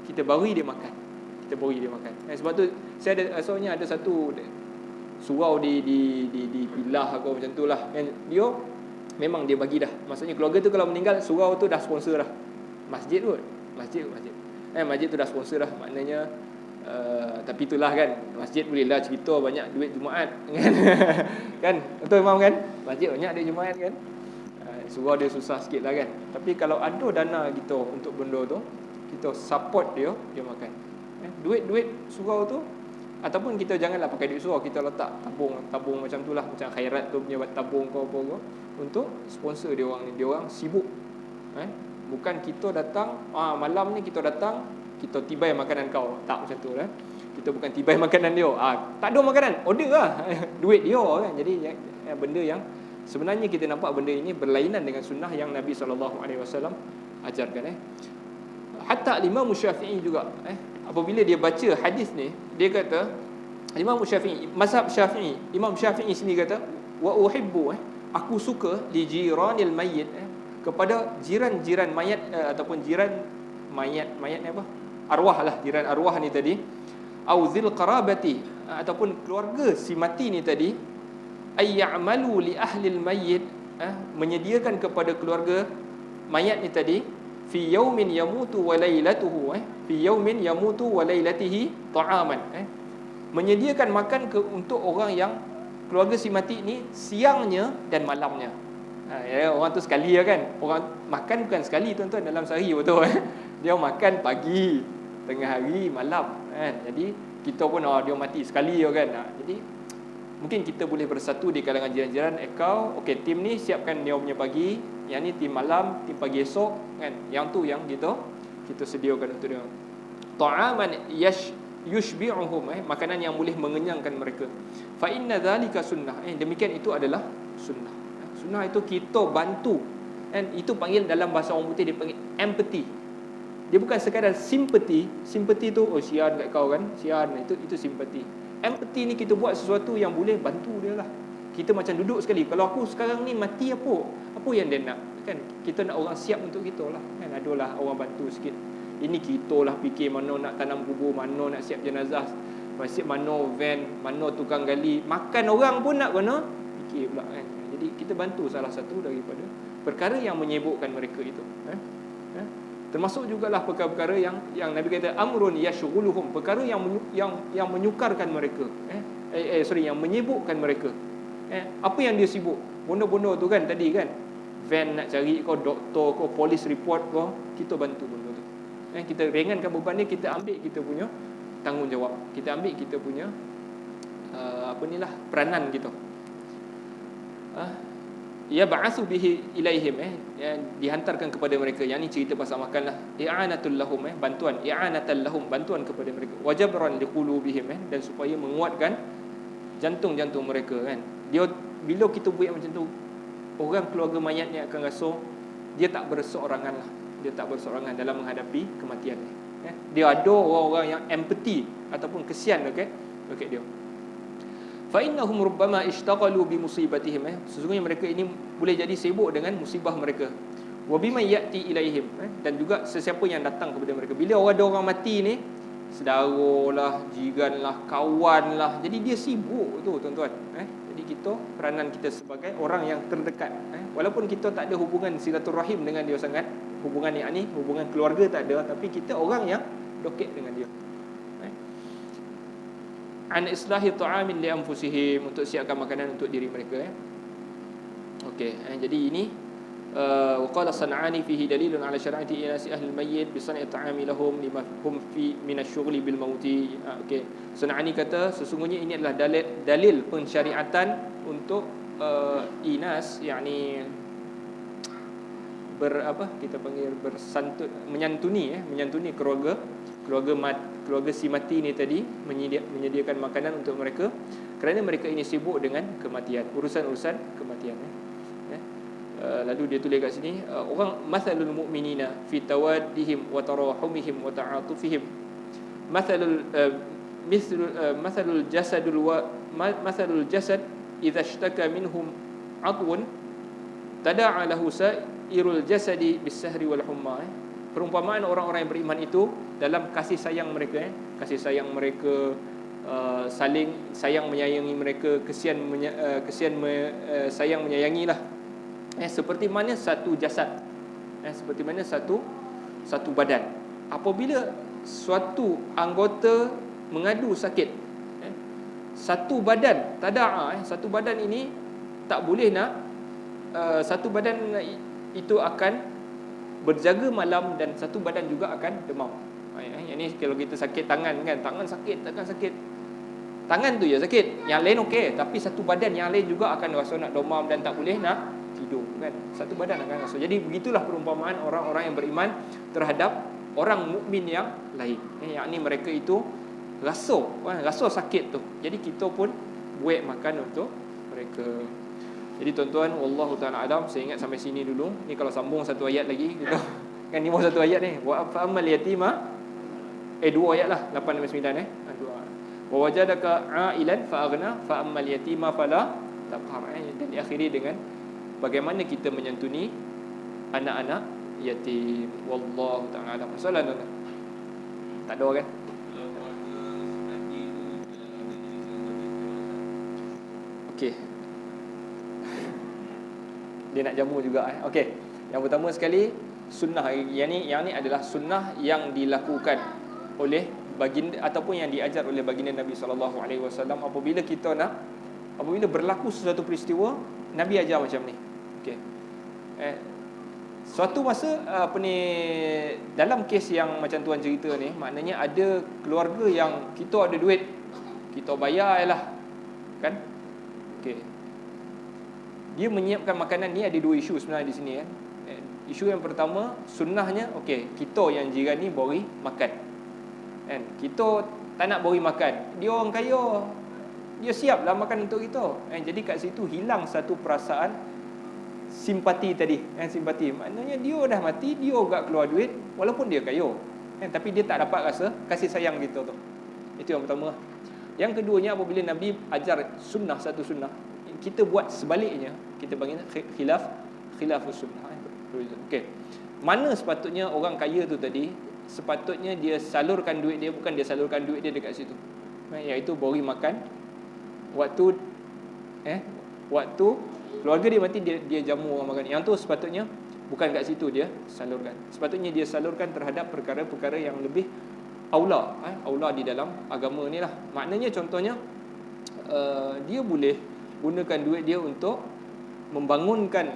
kita beri dia makan. Sebab tu soalnya ada satu surau di Pilah atau macam tu lah, dia memang dia bagi dah. Maksudnya keluarga tu kalau meninggal, surau tu dah sponsor dah. Masjid tu dah sponsor dah. Maknanya tapi itulah kan, masjid boleh lah cerita banyak duit Jumaat kan. Kan betul Imam kan, masjid banyak duit Jumaat kan. Surau dia susah sikit lah kan. Tapi kalau ada dana kita untuk benda tu, kita support dia makan. Duit surau tu, ataupun kita janganlah pakai duit surau, kita letak tabung macam tu lah, macam khairat tu punya tabung apa untuk sponsor dia orang ni. Dia orang sibuk. Bukan kita datang malam ni, kita datang, kita tibai makanan kau. Tak macam tu lah. Kita bukan tibai makanan dia. Tak ada makanan, order lah. Duit dia kan. Jadi benda yang sebenarnya kita nampak benda ini berlainan dengan sunnah yang Nabi SAW ajarkan. Hatta Imam Syafi'i juga, apabila dia baca hadis ni, dia kata, Imam Syafi'i, mazhab Syafi'i, Imam Syafi'i sendiri kata, wa uhibbu, aku suka li jiranil mayyit, kepada jiran-jiran mayat, ataupun jiran mayat ni apa? Arwah lah, jiran arwah ni tadi, au zil qarabati, ataupun keluarga si mati ni tadi, ay ya'malu li ahli al-mayyit, menyediakan kepada keluarga mayat ni tadi, fi yaumin yamutu wa lailatuhu, fi yaumin yamutu wa lailatihi ta'aman, menyediakan makan untuk orang yang keluarga si mati ni siangnya dan malamnya. Orang tu sekali lah kan. Orang makan bukan sekali tuan-tuan dalam sehari, betul dia makan pagi, tengah hari, malam kan. Jadi kita pun dia mati sekali kan. Jadi mungkin kita boleh bersatu di kalangan jiran-jiran. Kau okey, tim ni siapkan dia punya pagi, yang ni tim malam, tim pagi esok kan. Yang tu yang kita sediakan untuk dia. Ta'aman yushbi'uhum, makanan yang boleh mengenyangkan mereka. Fa inna dzalika sunnah, demikian itu adalah sunnah. Sunnah itu kita bantu, dan itu panggil dalam bahasa orang putih dia panggil empathy. Dia bukan sekadar simpati. Simpati tu, oh sian kat kau kan, sian, itu simpati. Empathy ni kita buat sesuatu yang boleh bantu dia lah. Kita macam duduk sekali, kalau aku sekarang ni mati apa yang dia nak, kan? Kita nak orang siap untuk kita lah, kan? Adalah orang bantu sikit. Ini kita lah fikir mana nak tanam kubur, mana nak siap jenazah, mana van, mana tukang gali, makan orang pun nak kena fikir pula, kan? Jadi kita bantu salah satu daripada perkara yang menyibukkan mereka itu. Termasuk jugalah perkara-perkara yang Nabi kata amrun yashghuluhum, perkara yang menyukarkan mereka, yang menyibukkan mereka. Apa yang dia sibuk? Benda-benda tu kan tadi kan, van nak cari kau, doktor kau, polis report kau, kita bantu benda tu. Kita ringankan beban dia, kita ambil kita punya tanggungjawab, kita ambil kita punya peranan kita. Ya ba'atsu bihi ilaihim, dihantarkan kepada mereka. Yang ni cerita pasal makan lah. I'anatul lahum, bantuan, i'anatan lahum, bantuan kepada mereka. Wajabran liqulubihim, dan supaya menguatkan jantung-jantung mereka, kan. Dia bila kita buat macam tu, orang keluarga mayat ni akan rasa dia tak berseorangan lah. Dia tak berseorangan dalam menghadapi kematian ni. Dia ada orang-orang yang empathy ataupun kesian dekat dia. Fa innahum rubbama ishtaghalu bi musibatihim, sesungguhnya mereka ini boleh jadi sibuk dengan musibah mereka. Wa bima yati ilaihim, dan juga sesiapa yang datang kepada mereka. Bila ada orang mati ni, saudaralah, jiranlah, kawanlah, jadi dia sibuk tu tuan-tuan. Jadi kita, peranan kita sebagai orang yang terdekat, walaupun kita tak ada hubungan silaturahim dengan dia sangat, hubungan yang ni, hubungan keluarga tak ada, tapi kita orang yang dekat dengan dia. An islahi ta'amin li anfusihim, untuk siapkan makanan untuk diri mereka. Okey, jadi ini waqala San'ani fihi dalilun ala syara'ati inasi ahli al-mayyit bi san'i ta'ami lahum lima hum fi min asy-syughli bil mauti. Okey, San'ani kata sesungguhnya ini adalah dalil pensyariatan untuk inas, yakni kita panggil menyantuni keluarga si mati ni tadi, menyediakan makanan untuk mereka kerana mereka ini sibuk dengan kematian, urusan kematian. Lalu dia tulis kat sini, orang mathalul mu'minina fi tawaddihim wa tarahumihim wa ta'atufihim mathalul jasad idza ishtaka minhum adwun tada'a lahu sa'irul jasadi bis-sahri wal humma. Perumpamaan orang-orang yang beriman itu dalam kasih sayang mereka, sayang menyayangi mereka, sayang menyayangilah. Seperti mana satu jasad, seperti mana satu badan. Apabila suatu anggota mengadu sakit, satu badan tada'a, satu badan ini tak boleh nak, satu badan itu akan berjaga malam dan satu badan juga akan demam. Yang ni kalau kita sakit tangan kan, tangan sakit, tangan tu je sakit, yang lain okey, tapi satu badan yang lain juga akan rasa nak demam dan tak boleh nak tidur, kan. Satu badan akan rasa. Jadi begitulah perumpamaan orang-orang yang beriman terhadap orang mukmin yang lain. Yang ni mereka itu rasa sakit tu. Jadi kita pun buat makan untuk mereka. Jadi tuan-tuan, wallahu ta'ala alam, saya ingat sampai sini dulu. Ni kalau sambung satu ayat lagi kita kan, ni satu ayat ni. Wa fa'amal yatima, dua ayat lah, 8 dan 9 dua. Wa wajadaka a'ilan fa'aghna fa'amal yatima fala taqhar. Dan diakhiri dengan bagaimana kita menyantuni anak-anak yatim. Wallahu ta'ala alam. Soalan tuan-tuan? Tak ada kan? Okey. Dia nak jamu juga. Okey. Yang pertama sekali, sunnah yang ni adalah sunnah yang dilakukan oleh baginda ataupun yang diajar oleh baginda Nabi sallallahu alaihi wasallam. Apabila berlaku sesuatu peristiwa, Nabi ajar macam ni. Okey. Suatu masa dalam kes yang macam tuan cerita ni, maknanya ada keluarga yang kita ada duit, kita bayar lah, kan? Okey. Dia menyiapkan makanan ni ada dua isu sebenarnya di sini, kan. Isu yang pertama, sunnahnya okey, kita yang jiran ni beri makan, kan. Kita tak nak beri makan, dia orang kaya, dia siaplah makan untuk kita, kan. Jadi kat situ hilang satu perasaan simpati tadi, simpati. Maknanya dia dah mati, dia agak keluar duit walaupun dia kaya. Tapi dia tak dapat rasa kasih sayang kita tu. Itu yang pertama. Yang keduanya, apabila Nabi ajar sunnah, satu sunnah, kita buat sebaliknya, kita panggil khilafus sunnah. Okey. Mana sepatutnya orang kaya tu tadi, sepatutnya dia salurkan duit dia, bukan dia salurkan duit dia dekat situ. Iaitu beri makan waktu waktu keluarga dia mati, dia jamu orang makan. Yang tu sepatutnya bukan kat situ dia salurkan. Sepatutnya dia salurkan terhadap perkara-perkara yang lebih aula, aula di dalam agama ni lah. Maknanya contohnya dia boleh gunakan duit dia untuk membangunkan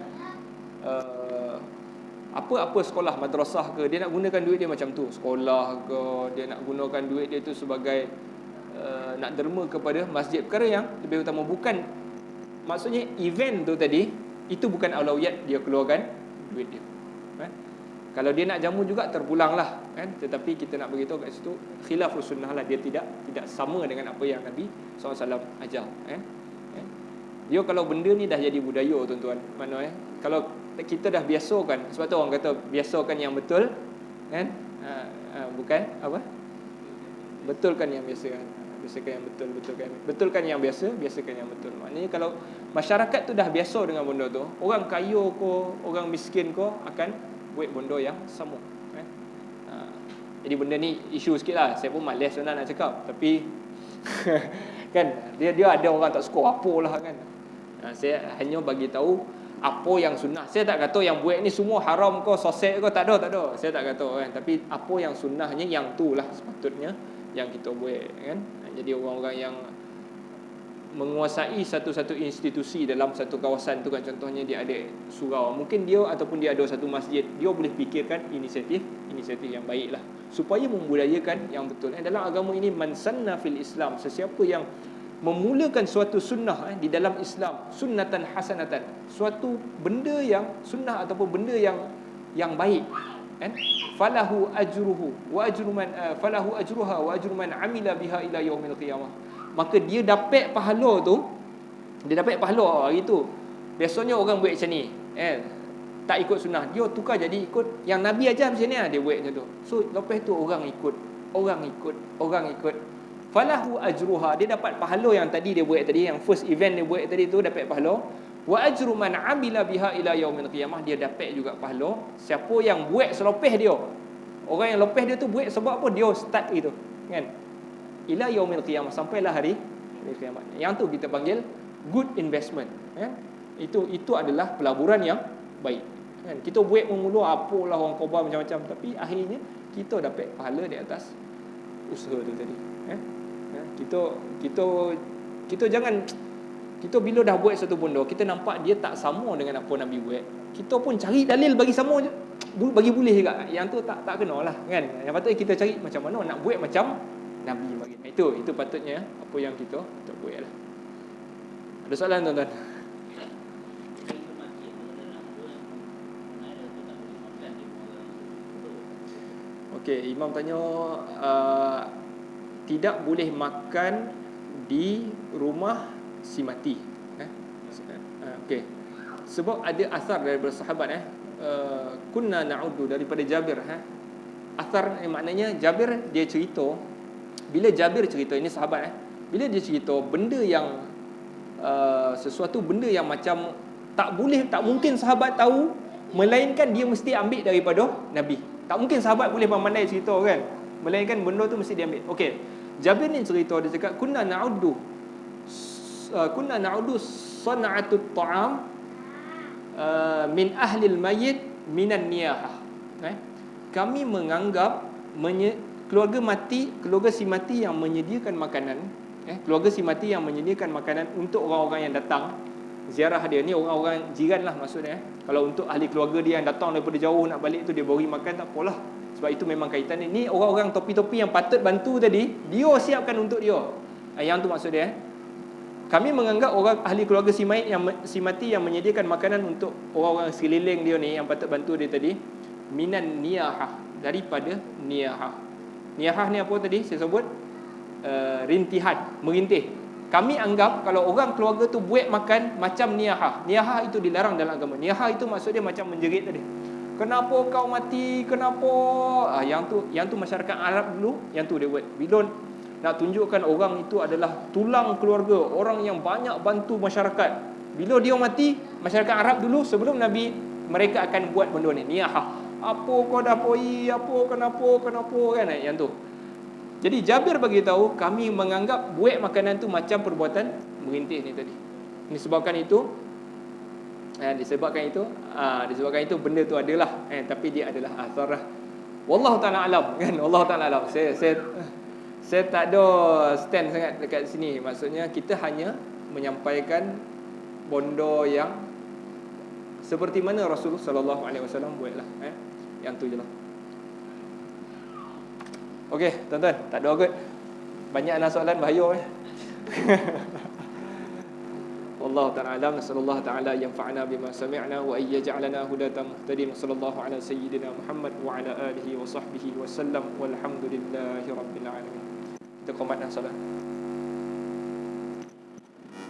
apa-apa sekolah, madrasah ke. Dia nak gunakan duit dia macam tu, sekolah ke, dia nak gunakan duit dia tu sebagai nak derma kepada masjid, perkara yang lebih utama. Bukan, maksudnya event tu tadi, itu bukan aulawiyat dia keluarkan duit dia. Kalau dia nak jamu juga terpulang lah, tetapi kita nak beritahu kat situ khilafus sunnah lah. Dia tidak sama dengan apa yang Nabi SAW ajar. Dia kalau benda ni dah jadi budaya, tuan-tuan, mana kalau kita dah biasakan, sebab tu orang kata biasakan yang betul, bukan apa, betulkan yang biasa, biasakan yang betul, betulkan yang biasa, biasakan yang betul. Maknanya kalau masyarakat tu dah biasa dengan benda tu, orang kaya ko, orang miskin ko akan buat benda yang sama. Jadi benda ni isu sikit lah. Saya pun malas sebenarnya nak cakap, tapi kan dia ada orang tak suka apa lah kan. Saya hanya bagi tahu apa yang sunnah. Saya tak kata yang buat ni semua haram ko, sosek ko, tak ada. Saya tak kata kan. Tapi apa yang sunnahnya, yang tu lah sepatutnya yang kita buat kan. Jadi orang-orang yang menguasai satu-satu institusi dalam satu kawasan tu kan, contohnya dia ada surau, mungkin dia ataupun dia ada satu masjid, dia boleh fikirkan inisiatif yang baik lah, supaya membudayakan yang betul. Dalam agama ini, man sanna fil Islam, sesiapa yang memulakan suatu sunnah di dalam Islam, sunnatan hasanatan, suatu benda yang sunnah ataupun benda yang baik, falahu ajruhu wa ajru man falahu ajruha wa ajru man amila biha ila yaumil qiyamah. Maka dia dapat pahala tu, dia dapat pahala hari tu. Biasanya orang buat macam ni, tak ikut sunnah, dia tukar jadi ikut yang Nabi ajar macam ni, dia buat macam tu. So lepas tu orang ikut. Falahu ajruha, dia dapat pahala yang tadi dia buat tadi, yang first event dia buat tadi tu dapat pahala. Wa ajru man amila biha ila yaumil qiyamah, dia dapat juga pahala siapa yang buat selepas dia. Orang yang lepas dia tu buat sebab apa? Dia start itu, kan? Ila yaumil qiyamah, sampailah hari kiamat. Yang tu kita panggil good investment, kan? Itu adalah pelaburan yang baik, kan? Kita buat memula apalah orang korban macam-macam, tapi akhirnya kita dapat pahala di atas usaha tu tadi, kan? Kita jangan, kita bila dah buat satu benda, kita nampak dia tak sama dengan apa Nabi buat, kita pun cari dalil bagi sama je, bagi boleh juga. Yang tu tak kena lah, kan? Yang patutnya kita cari macam mana nak buat macam Nabi bagi. Itu patutnya apa yang kita buat lah. Ada soalan, tuan-tuan? Okey, Imam tanya tidak boleh makan di rumah si mati. Okey. Sebab ada asar daripada sahabat kunna na'uddu, daripada Jabir. Asar maknanya Jabir dia cerita, bila Jabir cerita, ini sahabat bila dia cerita benda yang sesuatu benda yang macam tak mungkin sahabat tahu, melainkan dia mesti ambil daripada Nabi. Tak mungkin sahabat boleh pandai cerita, kan, melainkan benda tu mesti dia ambil. Okey, Jabir ni cerita, dia cakap kunna na'uddu sana'atut ta'am min ahlil mayyit minan niyahah. Kami menganggap keluarga si mati yang menyediakan makanan, keluarga si mati yang menyediakan makanan untuk orang-orang yang datang ziarah dia, ni orang-orang jiran lah maksudnya. Kalau untuk ahli keluarga dia yang datang daripada jauh nak balik tu, dia beri makan, tak apalah, sebab itu memang kaitan ni. Ni orang-orang topi-topi yang patut bantu tadi, dia siapkan untuk dia. Yang tu maksud dia. Kami menganggap orang ahli keluarga si mati yang menyediakan makanan untuk orang-orang sekeliling dia ni yang patut bantu dia tadi, minan niyahah, daripada niyahah. Niyahah ni apa tadi saya sebut? Rintihan, merintih. Kami anggap kalau orang keluarga tu buat makan macam niyahah. Niyahah itu dilarang dalam agama. Niyahah itu maksud dia macam menjerit tadi. Kenapa kau mati? Kenapa? Yang tu masyarakat Arab dulu, yang tu dia buat. Bila nak tunjukkan orang itu adalah tulang keluarga, orang yang banyak bantu masyarakat. Bila dia mati, masyarakat Arab dulu sebelum Nabi, mereka akan buat benda ni, niyahah. Apa kau dah poi, apa kenapa kan, yang tu. Jadi Jabir bagi tahu, kami menganggap buat makanan tu macam perbuatan merintih ni tadi. Disebabkan itu benda tu adalah tapi dia adalah athar lah. Wallahu taala alam kan. Wallahu taala alam. Saya tak ada stand sangat dekat sini. Maksudnya kita hanya menyampaikan bondo yang seperti mana Rasulullah sallallahu alaihi wasallam buatlah. Yang tu je lah. Okey, tuan-tuan, tak ada kot. Banyak nak soalan bahaya Wallahu ta'ala alam. Nasallallahu ta'ala yanfa'ana bima sami'na wa ay yaj'alana hudatan muhtadin. Sallallahu ala sayyidina Muhammad wa ala alihi wa sahbihi wa sallam. Walhamdulillahi rabbil alamin. Kita qomat dan solat.